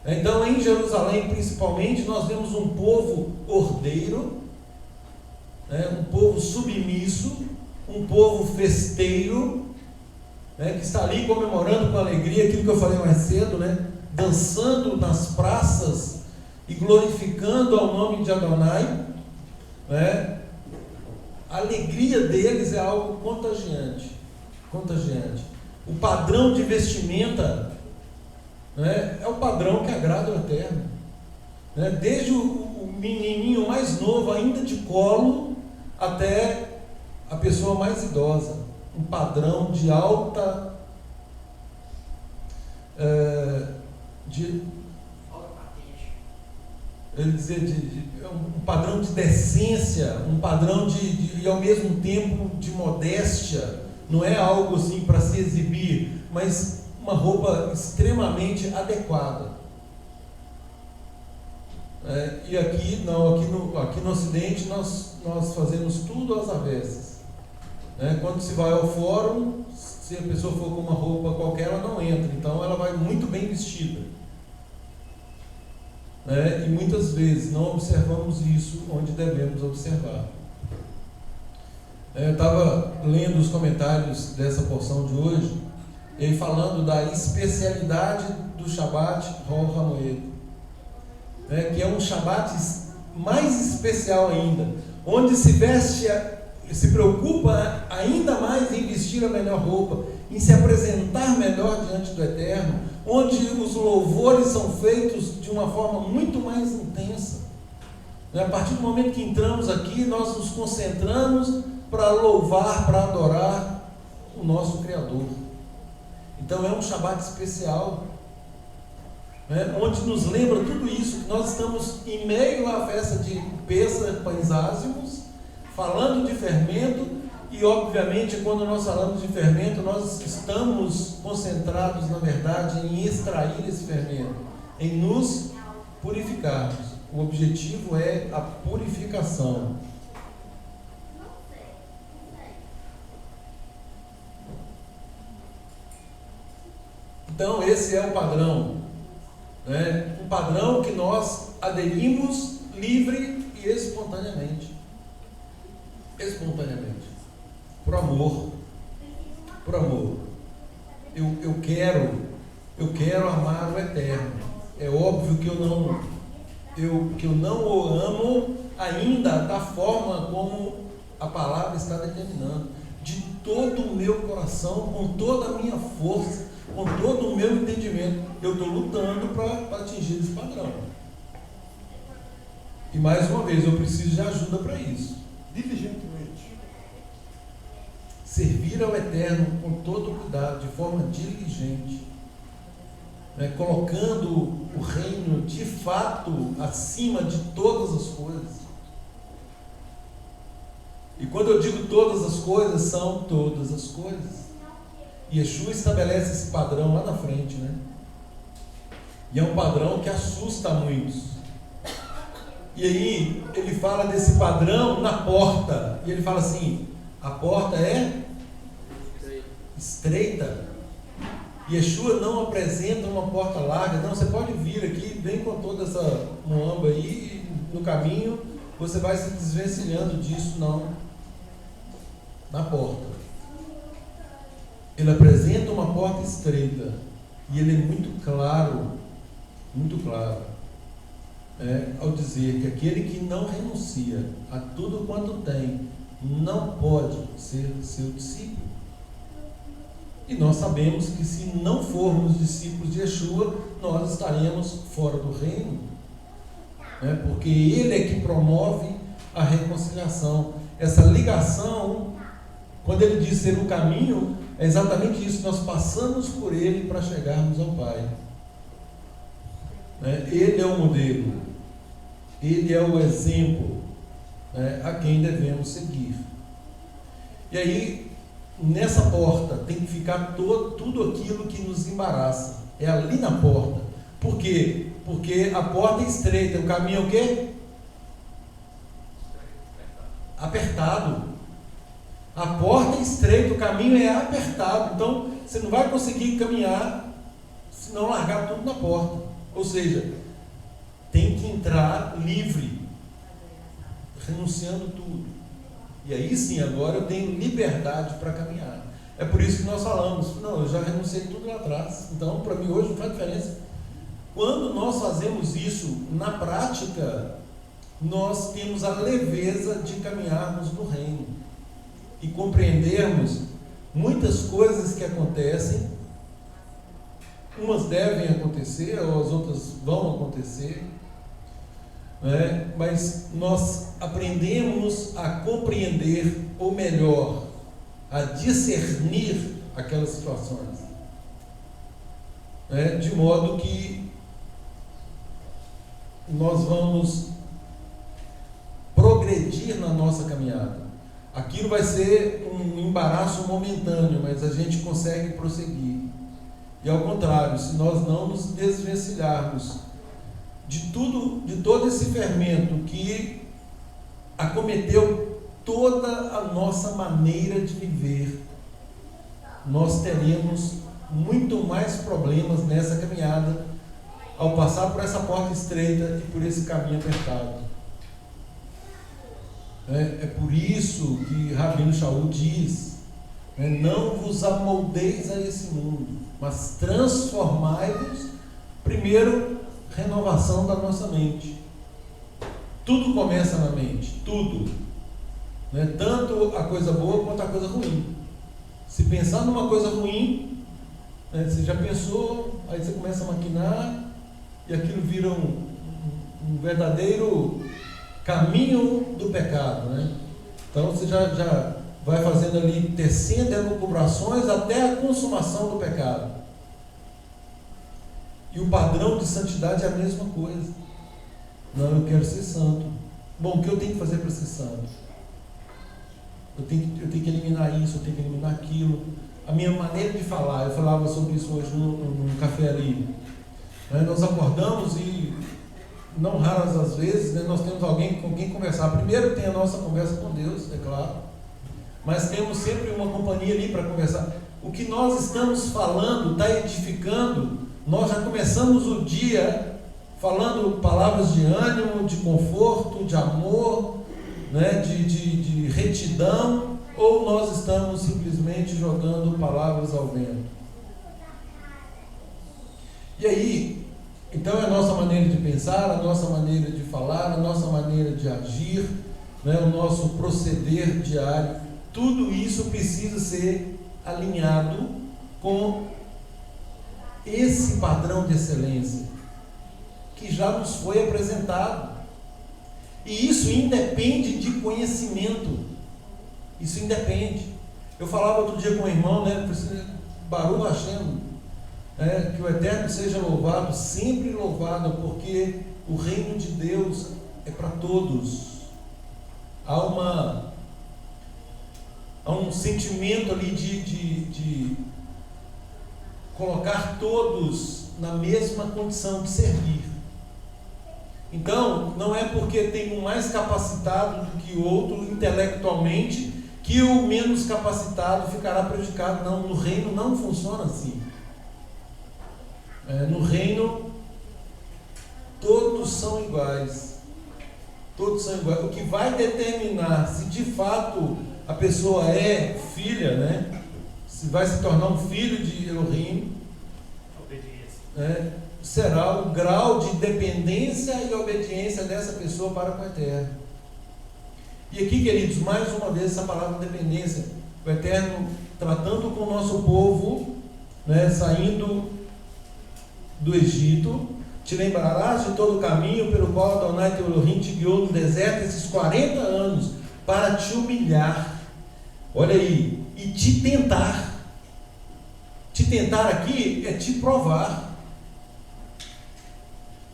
Então, em Jerusalém, principalmente, nós vemos um povo ordeiro, um povo submisso, um povo festeiro, que está ali comemorando com alegria aquilo que eu falei mais cedo, dançando nas praças e glorificando ao nome de Adonai. A alegria deles é algo contagiante. O padrão de vestimenta é o padrão que agrada ao Eterno. Desde o menininho mais novo, ainda de colo, até a pessoa mais idosa. Um padrão de alta um padrão de decência, um padrão e ao mesmo tempo de modéstia. Não é algo assim para se exibir, mas uma roupa extremamente adequada. E aqui não, aqui no Ocidente nós fazemos tudo às avessas. Quando se vai ao fórum, se a pessoa for com uma roupa qualquer, ela não entra, então ela vai muito bem vestida. E muitas vezes não observamos isso onde devemos observar. Eu estava lendo os comentários dessa porção de hoje, ele falando da especialidade do Shabat Hol HaMoed, que é um Shabat mais especial ainda, onde se preocupa ainda mais em vestir a melhor roupa, em se apresentar melhor diante do Eterno, onde os louvores são feitos de uma forma muito mais intensa. A partir do momento que entramos aqui, nós nos concentramos para louvar, para adorar o nosso Criador. Então é um Shabat especial, onde nos lembra tudo isso, que nós estamos em meio à festa de Pêssach, pães ázimos, falando de fermento. E obviamente, quando nós falamos de fermento, nós estamos concentrados, na verdade, em extrair esse fermento, em nos purificarmos. O objetivo é a purificação. Então esse é o padrão, um padrão que nós aderimos livre e espontaneamente, por amor. Eu quero amar o Eterno. É óbvio que eu não o amo ainda da forma como a palavra está determinando, de todo o meu coração, com toda a minha força, com todo o meu entendimento. Eu estou lutando para atingir esse padrão. E mais uma vez, eu preciso de ajuda para isso. Diligentemente. Servir ao Eterno com todo cuidado, de forma diligente, colocando o reino de fato acima de todas as coisas. E quando eu digo todas as coisas, são todas as coisas. Yeshua estabelece esse padrão lá na frente, E é um padrão que assusta muitos. E aí ele fala desse padrão na porta. E ele fala assim: a porta é estreita. Yeshua não apresenta uma porta larga. Não, você pode vir aqui, vem com toda essa muamba aí, e no caminho você vai se desvencilhando disso. Não. Na porta. Ele apresenta uma porta estreita. E ele é muito claro, ao dizer que aquele que não renuncia a tudo quanto tem, não pode ser seu discípulo. E nós sabemos que se não formos discípulos de Yeshua, nós estaremos fora do reino, porque ele é que promove a reconciliação, essa ligação. Quando ele diz ser o caminho, é exatamente isso, nós passamos por ele para chegarmos ao Pai. Ele é o modelo, ele é o exemplo, a quem devemos seguir. E aí, nessa porta tem que ficar tudo aquilo que nos embaraça. É ali na porta. Por quê? Porque a porta é estreita, o caminho é o quê? Apertado. A porta é estreita, o caminho é apertado, então você não vai conseguir caminhar se não largar tudo na porta. Ou seja, tem que entrar livre, renunciando tudo. E aí sim, agora eu tenho liberdade para caminhar. É por isso que nós falamos, não, eu já renunciei tudo lá atrás, então para mim hoje não faz diferença. Quando nós fazemos isso na prática, nós temos a leveza de caminharmos no reino e compreendermos muitas coisas que acontecem. Umas devem acontecer, ou as outras vão acontecer, né? Mas nós aprendemos a compreender, ou melhor, a discernir aquelas situações, né? De modo que nós vamos progredir na nossa caminhada. Aquilo vai ser um embaraço momentâneo, mas a gente consegue prosseguir. E ao contrário, se nós não nos desvencilharmos de todo esse fermento que acometeu toda a nossa maneira de viver, nós teremos muito mais problemas nessa caminhada ao passar por essa porta estreita e por esse caminho apertado. É por isso que Rabino Shaul diz, não vos amoldeis a esse mundo, mas transformai-vos. Primeiro, renovação da nossa mente. Tudo começa na mente, tudo, tanto a coisa boa quanto a coisa ruim. Se pensar numa coisa ruim, você já pensou, aí você começa a maquinar e aquilo vira um verdadeiro caminho do pecado, Então você já vai fazendo ali, tecendo elucubrações até a consumação do pecado. E o padrão de santidade é a mesma coisa. Não, eu quero ser santo. Bom, o que eu tenho que fazer para ser santo? Eu tenho que eliminar isso, eu tenho que eliminar aquilo. A minha maneira de falar, eu falava sobre isso hoje no café ali. Nós acordamos e, não raras as vezes, nós temos alguém com quem conversar. Primeiro tem a nossa conversa com Deus, é claro, mas temos sempre uma companhia ali para conversar. O que nós estamos falando está edificando. Nós já começamos o dia falando palavras de ânimo, de conforto, de amor, de retidão, ou nós estamos simplesmente jogando palavras ao vento? E aí, então é a nossa maneira de pensar, a nossa maneira de falar, a nossa maneira de agir, o nosso proceder diário, tudo isso precisa ser alinhado com esse padrão de excelência que já nos foi apresentado. E isso independe de conhecimento. Isso independe. Eu falava outro dia com um irmão, Baruch Hashem, que o Eterno seja louvado, sempre louvado, porque o reino de Deus é para todos. Há um sentimento ali de colocar todos na mesma condição de servir. Então, não é porque tem um mais capacitado do que o outro intelectualmente que o menos capacitado ficará prejudicado. Não, no reino não funciona assim. No reino, todos são iguais. Todos são iguais. O que vai determinar se de fato a pessoa é filha, se vai se tornar um filho de Elohim, será o grau de dependência e obediência dessa pessoa para com o Eterno. E aqui, queridos, mais uma vez essa palavra dependência, o Eterno tratando com o nosso povo, saindo do Egito. Te lembrarás de todo o caminho pelo qual Adonai teu Elohim te guiou no deserto esses 40 anos para te humilhar, olha aí, e te tentar. Te tentar aqui é te provar.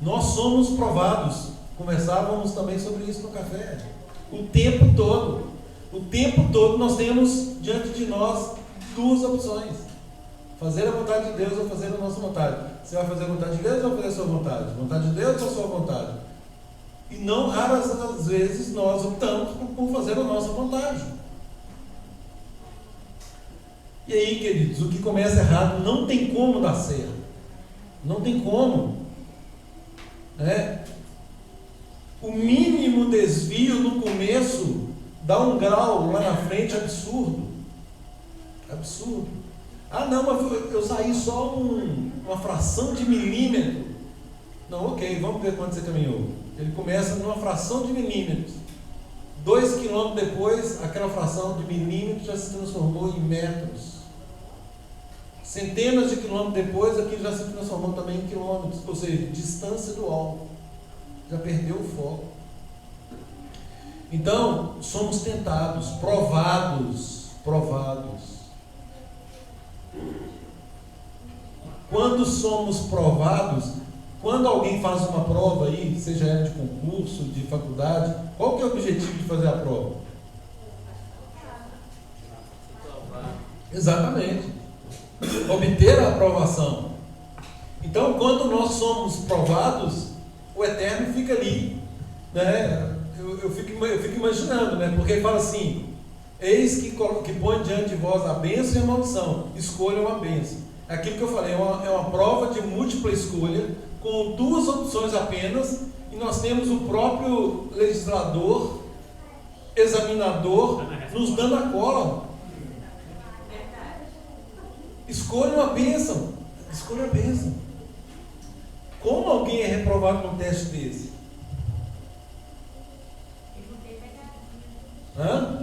Nós somos provados. Conversávamos também sobre isso no café. O tempo todo nós temos diante de nós duas opções: fazer a vontade de Deus ou fazer a nossa vontade. Você vai fazer a vontade de Deus ou fazer a sua vontade? Vontade de Deus ou a sua vontade? E não raras as vezes nós optamos por fazer a nossa vontade. E aí, queridos, o que começa errado não tem como dar certo. Não tem como. O mínimo desvio no começo dá um grau lá na frente absurdo. Absurdo. Ah, não, mas eu saí só uma fração de milímetro. Não, ok, vamos ver quanto você caminhou. Ele começa numa fração de milímetros. 2 quilômetros depois, aquela fração de milímetros já se transformou em metros. Centenas de quilômetros depois, aquilo já se transformou também em quilômetros. Ou seja, distância do alvo. Já perdeu o foco. Então, somos tentados, provados. Quando somos provados, quando alguém faz uma prova aí, seja ela de concurso, de faculdade, qual que é o objetivo de fazer a prova? Exatamente. Obter a aprovação. Então, quando nós somos provados, o Eterno fica ali, né? Eu fico imaginando, né? Porque ele fala assim: eis que põe diante de vós a bênção e a maldição, escolham a bênção. Aquilo que eu falei, é uma prova de múltipla escolha, com 2 opções apenas, e nós temos o próprio legislador, examinador, nos dando a cola. Escolham a bênção. Escolha a bênção. Como alguém é reprovado num teste desse?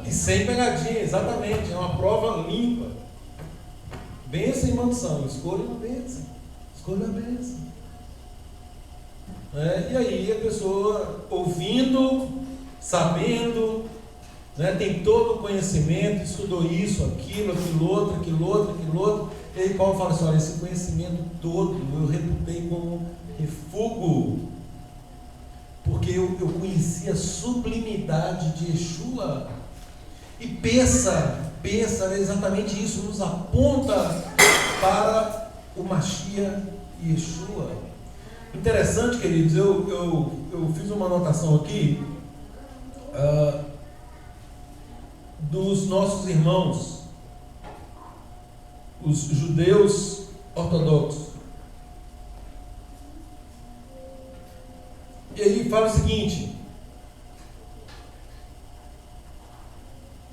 E sem pegadinha, exatamente. É uma prova limpa. Bênção e maldição. Escolha uma bênção. Escolha a bênção. E aí a pessoa, ouvindo, sabendo, tem todo o conhecimento, estudou isso, aquilo outro. E aí Paulo fala assim: olha, esse conhecimento todo eu reputei como refúgio, porque eu conheci a sublimidade de Yeshua. E pensa, é exatamente isso, nos aponta para o Mashiach Yeshua. Interessante, queridos, eu fiz uma anotação aqui dos nossos irmãos, os judeus ortodoxos. E aí fala o seguinte: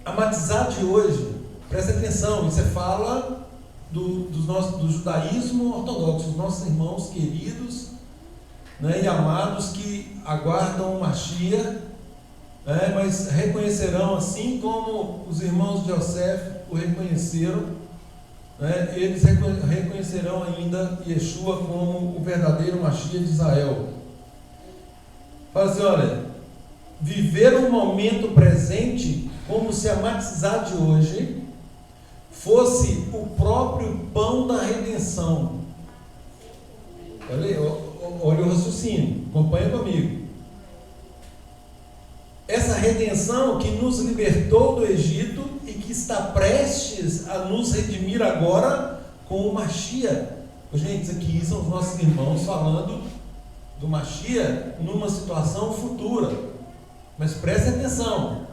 a matizá de hoje, presta atenção, isso fala do judaísmo ortodoxo, os nossos irmãos queridos, e amados, que aguardam o Mashiach, mas reconhecerão, assim como os irmãos de Yosef o reconheceram, eles reconhecerão ainda Yeshua como o verdadeiro Mashiach de Israel. Fala assim: olha, viver o momento presente como se a matizá de hoje fosse o próprio pão da redenção. Olha o raciocínio, acompanha comigo. Essa redenção que nos libertou do Egito e que está prestes a nos redimir agora com o Mashiach. Gente, isso aqui são os nossos irmãos falando do Mashiach numa situação futura. Mas preste atenção.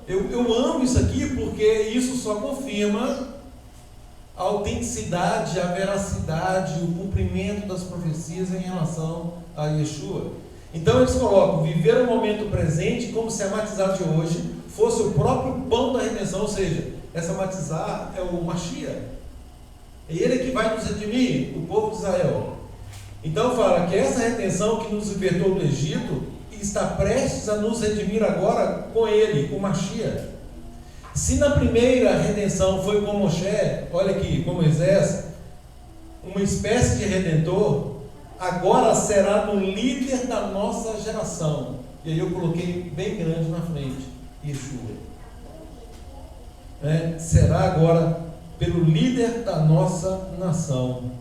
Eu amo isso aqui porque isso só confirma a autenticidade, a veracidade, o cumprimento das profecias em relação a Yeshua. Então eles colocam: viver o momento presente como se a matizá de hoje fosse o próprio pão da redenção, ou seja, essa matizá é o Mashiach. É ele que vai nos redimir, o povo de Israel. Então fala que essa redenção que nos libertou do Egito está prestes a nos redimir agora com ele, o Mashiach. Se na primeira redenção foi com Moshe, olha aqui, com Moisés, uma espécie de redentor, agora será no líder da nossa geração. E aí eu coloquei bem grande na frente: Yeshua. Será agora pelo líder da nossa nação.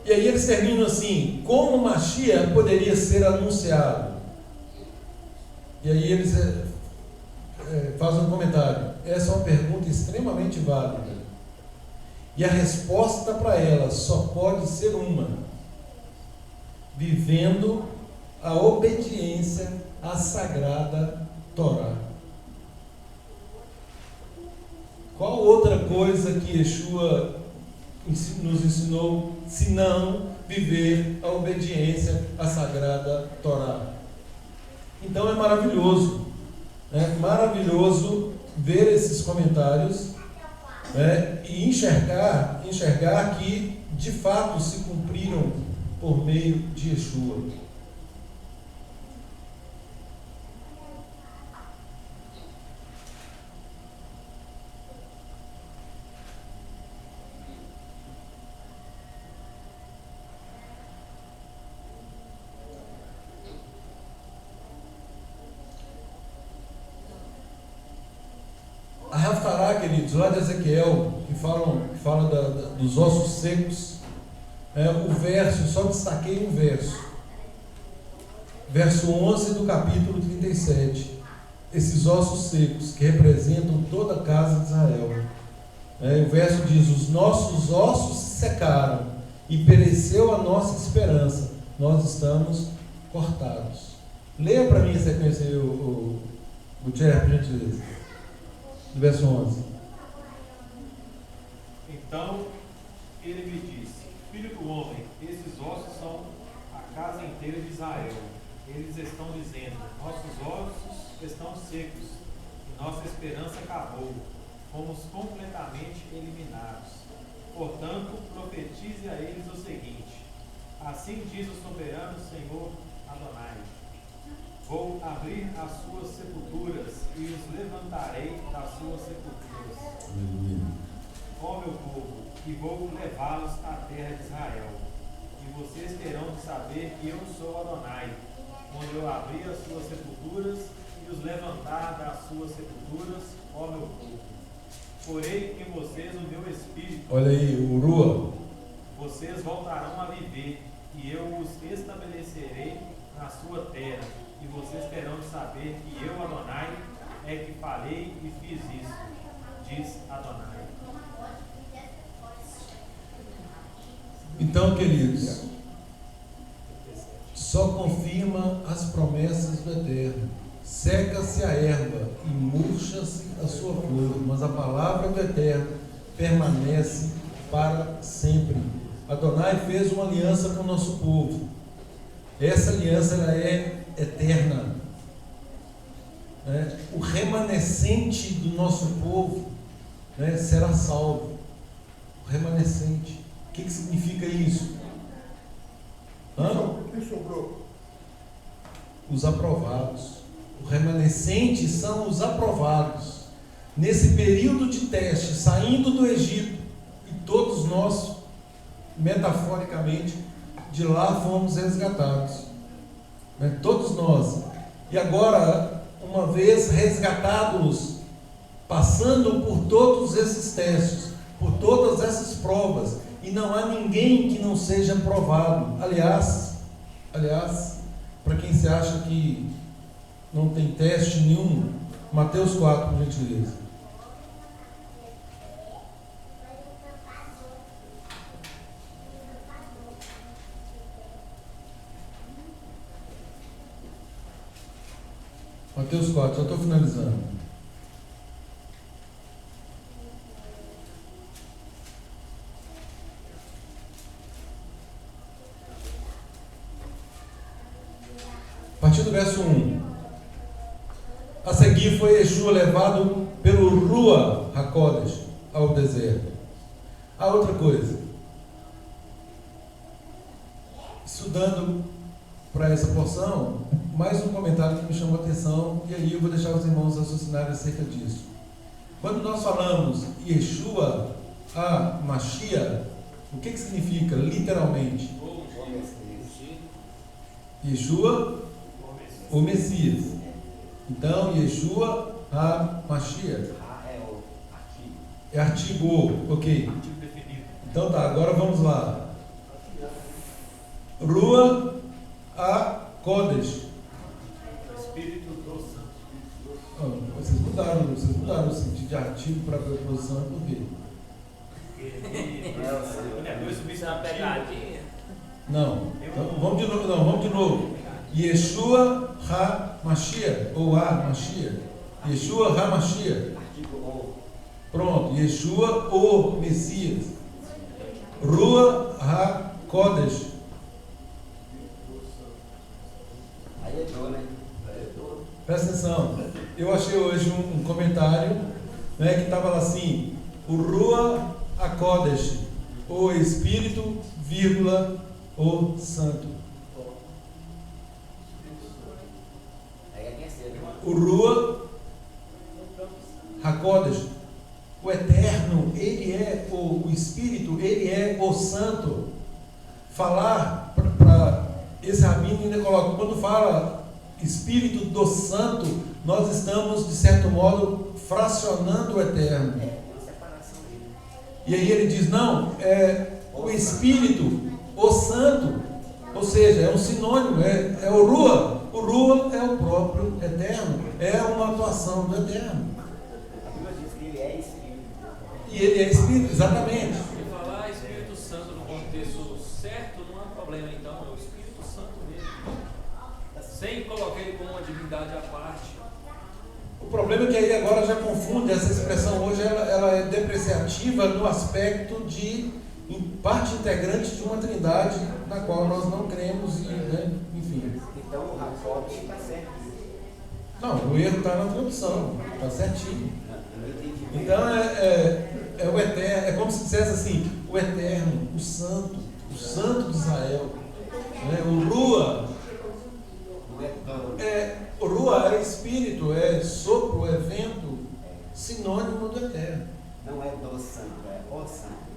E aí eles terminam assim: como o Mashiach poderia ser anunciado? E aí eles fazem um comentário: essa é uma pergunta extremamente válida. E a resposta para ela só pode ser uma: vivendo a obediência à sagrada Torá. Qual outra coisa que Yeshua nos ensinou, se não viver a obediência à Sagrada Torá? Então é maravilhoso ver esses comentários, e enxergar que de fato se cumpriram por meio de Yeshua. A Haftará, queridos, lá de Ezequiel, que fala dos ossos secos, o verso, só destaquei um verso. Verso 11 do capítulo 37. Esses ossos secos que representam toda a casa de Israel. O verso diz: os nossos ossos se secaram e pereceu a nossa esperança. Nós estamos cortados. Leia para mim a sequência aí, o Thierry, por gentileza. Do verso 11. Então ele me disse: filho do homem, esses ossos são a casa inteira de Israel. Eles estão dizendo: nossos ossos estão secos e nossa esperança acabou. Fomos completamente eliminados. Portanto, profetize a eles o seguinte: assim diz o soberano Senhor Adonai: vou abrir as suas sepulturas e os levantarei das suas sepulturas. Ó meu povo, e vou levá-los à terra de Israel. E vocês terão de saber que eu sou Adonai, quando eu abrir as suas sepulturas e os levantar das suas sepulturas, ó meu povo. Porei em vocês o meu espírito. Olha aí, o Rua. Vocês voltarão a viver, e eu os estabelecerei na sua terra. E vocês terão de saber que eu, Adonai, é que falei e fiz isso, diz Adonai. Então, queridos, só confirma as promessas do Eterno. Seca-se a erva e murcha-se a sua flor, mas a palavra do Eterno permanece para sempre. Adonai fez uma aliança com o nosso povo. Essa aliança ela é eterna. O remanescente do nosso povo será salvo. O remanescente. O que significa isso? Quem sobrou? Os aprovados. O remanescente são os aprovados. Nesse período de teste, saindo do Egito, e todos nós, metaforicamente, de lá fomos resgatados. Todos nós. E agora, uma vez resgatados, passando por todos esses testes, por todas essas provas, e não há ninguém que não seja provado. Aliás, para quem se acha que não tem teste nenhum, Mateus 4, por gentileza. Mateus 4, já estou finalizando. A partir do verso 1. A seguir foi Yeshua levado pelo Rua HaKodesh ao deserto. A outra coisa, estudando para essa porção, mais um comentário que me chamou a atenção, e aí eu vou deixar os irmãos raciocinarem acerca disso. Quando nós falamos Yeshua HaMashiach, o que significa literalmente? Yeshua, o Messias. Então, Yeshua HaMashiach. É artigo, ok. Então tá, agora vamos lá. Rua HaKodesh. Espírito do Santo. Vocês mudaram o sentido de artigo para preposição, por quê? Isso é uma pegadinha. Não. Então, vamos de novo. Yeshua HaMashiach, ou HaMashiach. Yeshua HaMashiach. Pronto, Yeshua, o Messias. Rua HaKodesh. Aí é dor, né? Presta atenção. Eu achei hoje um comentário, né, que estava lá assim: o Rua HaKodesh, o Espírito, vírgula, o Santo. Aí é terceiro. O Rua HaKodesh, o Eterno, Ele é o Espírito, Ele é o Santo. Falar para esse rabino ainda coloca, quando fala Espírito do Santo, nós estamos, de certo modo, fracionando o Eterno. É uma separação dele. E aí ele diz, não, é o Espírito, o Santo, ou seja, é um sinônimo, é o Rua. O Rua é o próprio Eterno, é uma atuação do Eterno. A Bíblia diz que ele é Espírito. E ele é Espírito, exatamente. E falar Espírito Santo no contexto certo não é um problema, então, é o Espírito Santo mesmo. Sem colocar ele como uma divindade à parte. O problema é que aí agora já confunde, essa expressão hoje ela é depreciativa no aspecto de parte integrante de uma trindade na qual nós não cremos, e, né, enfim. Então o Jacob está certo. Não, o erro está na tradução, está certinho. Eu não entendi. Então é o Eterno, é como se dissesse assim, o Eterno, o Santo de Israel, né? O Rua, Não é dor. o Rua é espírito, é sopro, é vento, sinônimo do Eterno. Não é do santo, é o santo.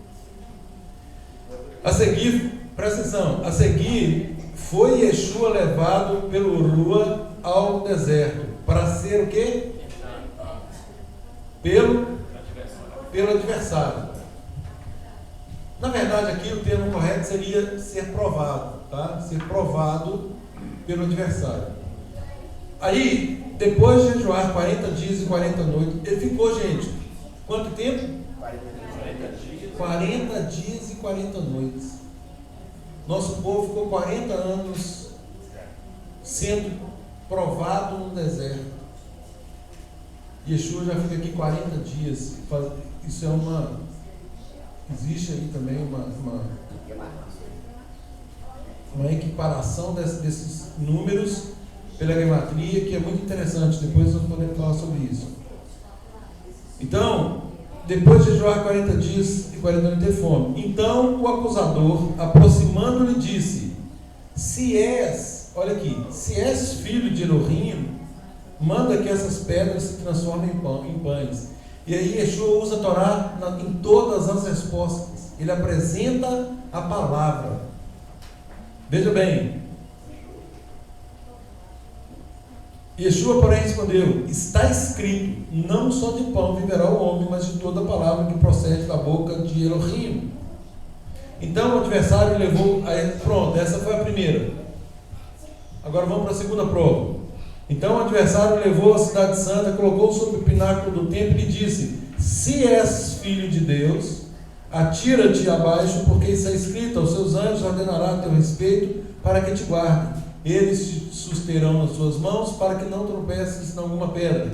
A seguir, presta atenção, a seguir foi Yeshua levado pelo Rua ao deserto, para ser o quê? Pelo adversário. Na verdade, aqui o termo correto seria ser provado, tá? Ser provado pelo adversário. Aí, depois de jejuar 40 dias e 40 noites, ele ficou, gente, quanto tempo? 40 dias e 40 noites. Nosso povo ficou 40 anos sendo provado no deserto. Yeshua já fica aqui 40 dias. Isso é existe aí também uma equiparação desses números pela gematria, que é muito interessante. Depois nós podemos falar sobre isso. Então, depois de jejuar 40 dias e 40 noites ter fome. Então o acusador, aproximando-lhe, disse: se és filho de Elohim, manda que essas pedras se transformem em pães. E aí Yeshua usa a Torá em todas as respostas. Ele apresenta a palavra. Veja bem. Yeshua, porém, respondeu: está escrito, não só de pão viverá o homem, mas de toda palavra que procede da boca de Elohim. Então o adversário levou pronto, essa foi a primeira. Agora vamos para a segunda prova. Então o adversário levou a cidade santa, colocou sobre o pináculo do templo e disse: se és filho de Deus, atira-te abaixo, porque está escrito: aos seus anjos ordenará a teu respeito para que te guardem. Eles te susterão nas suas mãos para que não tropeces em alguma pedra.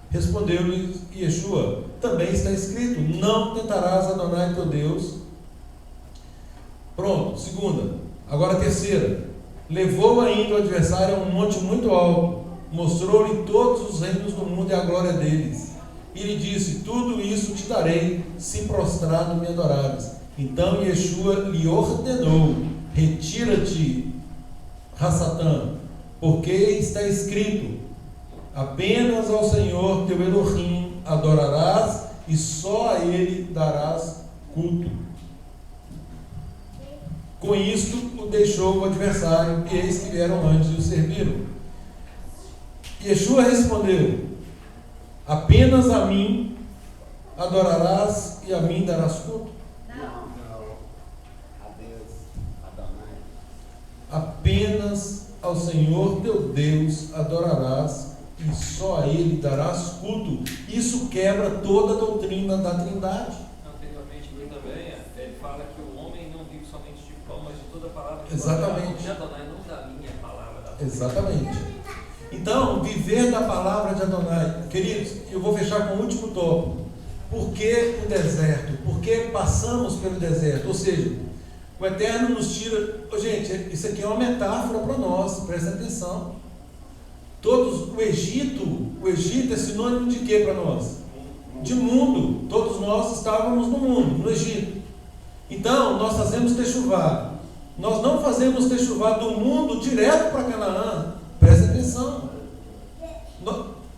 Respondeu-lhe Yeshua: também está escrito: não tentarás Adonai teu Deus. Pronto, segunda. Agora a terceira. Levou ainda o adversário a um monte muito alto, mostrou-lhe todos os reinos do mundo e a glória deles. E lhe disse: tudo isso te darei, se prostrado me adorares. Então Yeshua lhe ordenou: retira-te, Rassatã, porque está escrito: apenas ao Senhor teu Elohim adorarás, e só a Ele darás culto. Com isto o deixou o adversário, e eis que vieram antes e o serviram. Yeshua respondeu: apenas a mim adorarás e a mim darás culto? Não. A Deus, Adonai. Apenas ao Senhor teu Deus adorarás e só a Ele darás culto. Isso quebra toda a doutrina da Trindade. Anteriormente aqui também, ele fala que o homem não vive somente de pão, mas de toda palavra que Exatamente. de Adonai, não da minha palavra. Da Exatamente. Então, viver da palavra de Adonai. Queridos, eu vou fechar com o último tópico. por que o deserto? Por que passamos pelo deserto? Ou seja, o Eterno nos tira... Gente, isso aqui é uma metáfora para nós, presta atenção. O Egito é sinônimo de quê para nós? De mundo. Todos nós estávamos no mundo, no Egito. Então, nós fazemos techuvá. Nós não fazemos techuvá do mundo direto para Canaã. Presta atenção.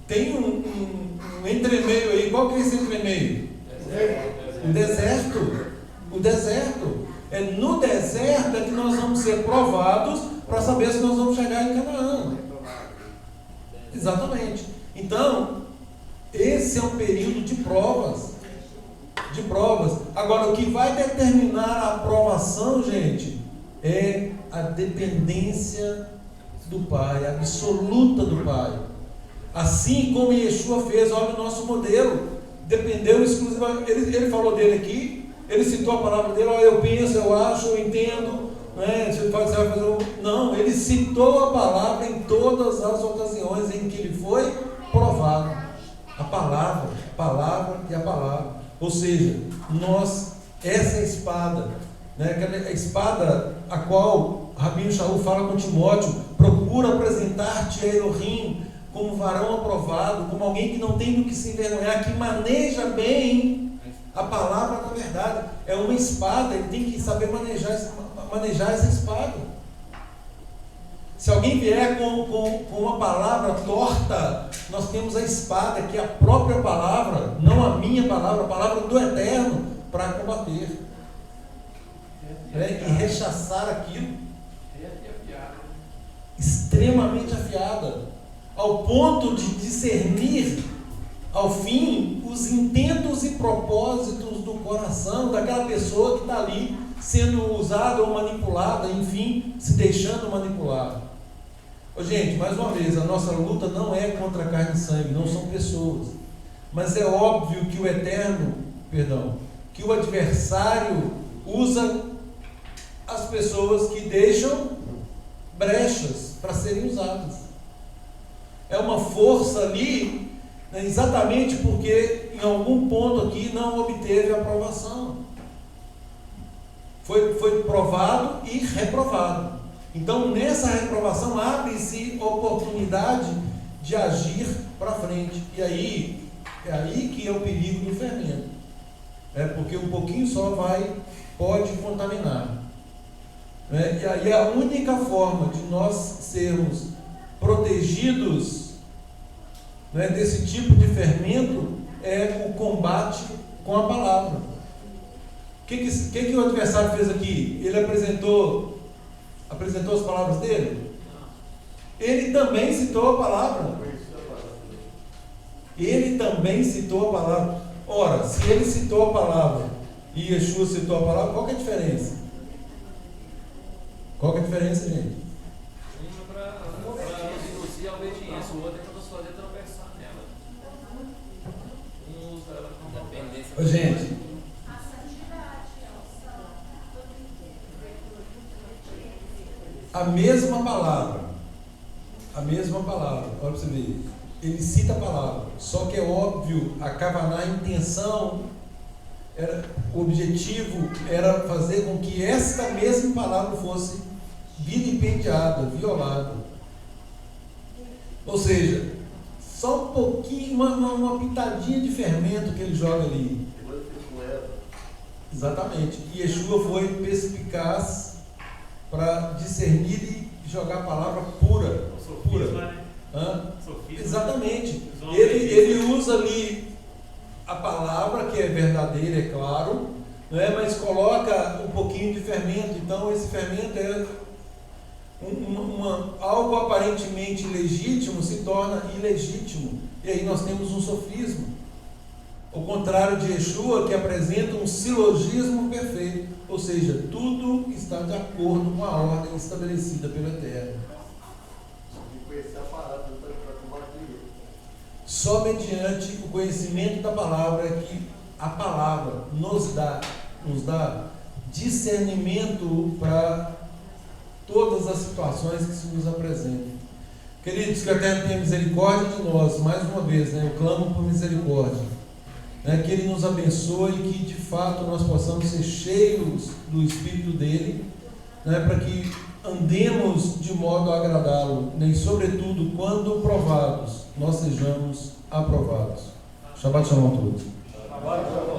Tem um entremeio aí. Qual que é esse entremeio? O deserto. O deserto. É no deserto é que nós vamos ser provados para saber se nós vamos chegar em Canaã. Exatamente. Então, esse é um período de provas. De provas. Agora, o que vai determinar a aprovação, gente, é a dependência do Pai, absoluta do Pai. Assim como Yeshua fez, olha o nosso modelo, dependeu exclusivamente. Ele falou dele aqui, ele citou a palavra dele, olha, eu penso, eu acho, eu entendo, né? Você vai fazer não, ele citou a palavra em todas as ocasiões em que ele foi provado. A palavra e a palavra. Ou seja, essa é a espada, né? Aquela espada a qual Rabino Shaul fala com Timóteo, procura apresentar-te a Elohim como varão aprovado, como alguém que não tem do que se envergonhar, que maneja bem a palavra da verdade. É uma espada, ele tem que saber manejar essa espada. Se alguém vier com uma palavra torta, nós temos a espada, que é a própria palavra, não a minha palavra, a palavra do Eterno, para combater. E rechaçar aquilo. Extremamente afiada, ao ponto de discernir, ao fim, os intentos e propósitos do coração daquela pessoa que está ali, sendo usada ou manipulada, enfim, se deixando manipular. Gente, mais uma vez, a nossa luta não é contra carne e sangue, não são pessoas. Mas é óbvio que que o adversário usa as pessoas que deixam brechas para serem usadas. É uma força ali, né, exatamente porque em algum ponto aqui não obteve aprovação. Foi provado e reprovado. Então, nessa reprovação, abre-se oportunidade de agir para frente. E aí, é aí que é o perigo do fermento. Porque um pouquinho só pode contaminar. E aí a única forma de nós sermos protegidos, desse tipo de fermento é o combate com a palavra. O que o adversário fez aqui? Ele apresentou as palavras dele? Ele também citou a palavra. Ora, se ele citou a palavra e Yeshua citou a palavra, qual que é a diferença? Qual que é a diferença, gente? Um para reduzir a obediência, o outro é para nos fazer tropeçar nela. Um usa ela como dependência. Gente, a mesma palavra, olha para você ver, ele cita a palavra, só que é óbvio, a kavaná, a intenção, o objetivo era fazer com que esta mesma palavra fosse vilipendiada, violada. Ou seja, só um pouquinho, uma pitadinha de fermento que ele joga ali. Exatamente. E Yeshua foi perspicaz para discernir e jogar a palavra pura. Sofisma, né? Sofisma. Exatamente. Ele usa ali a palavra, que é verdadeira, é claro, mas coloca um pouquinho de fermento. Então esse fermento é algo aparentemente legítimo se torna ilegítimo. E aí nós temos um sofisma. Ao contrário de Yeshua, que apresenta um silogismo perfeito, ou seja, tudo está de acordo com a ordem estabelecida pelo Eterno. Só mediante o conhecimento da palavra é que a palavra nos dá discernimento para todas as situações que se nos apresentam. Queridos, que o Eterno tenha misericórdia de nós, mais uma vez, eu clamo por misericórdia. né, que Ele nos abençoe e que de fato nós possamos ser cheios do Espírito dele, né, para que andemos de modo a agradá-lo, e sobretudo quando provados, nós sejamos aprovados. Shabbat Shalom a todos.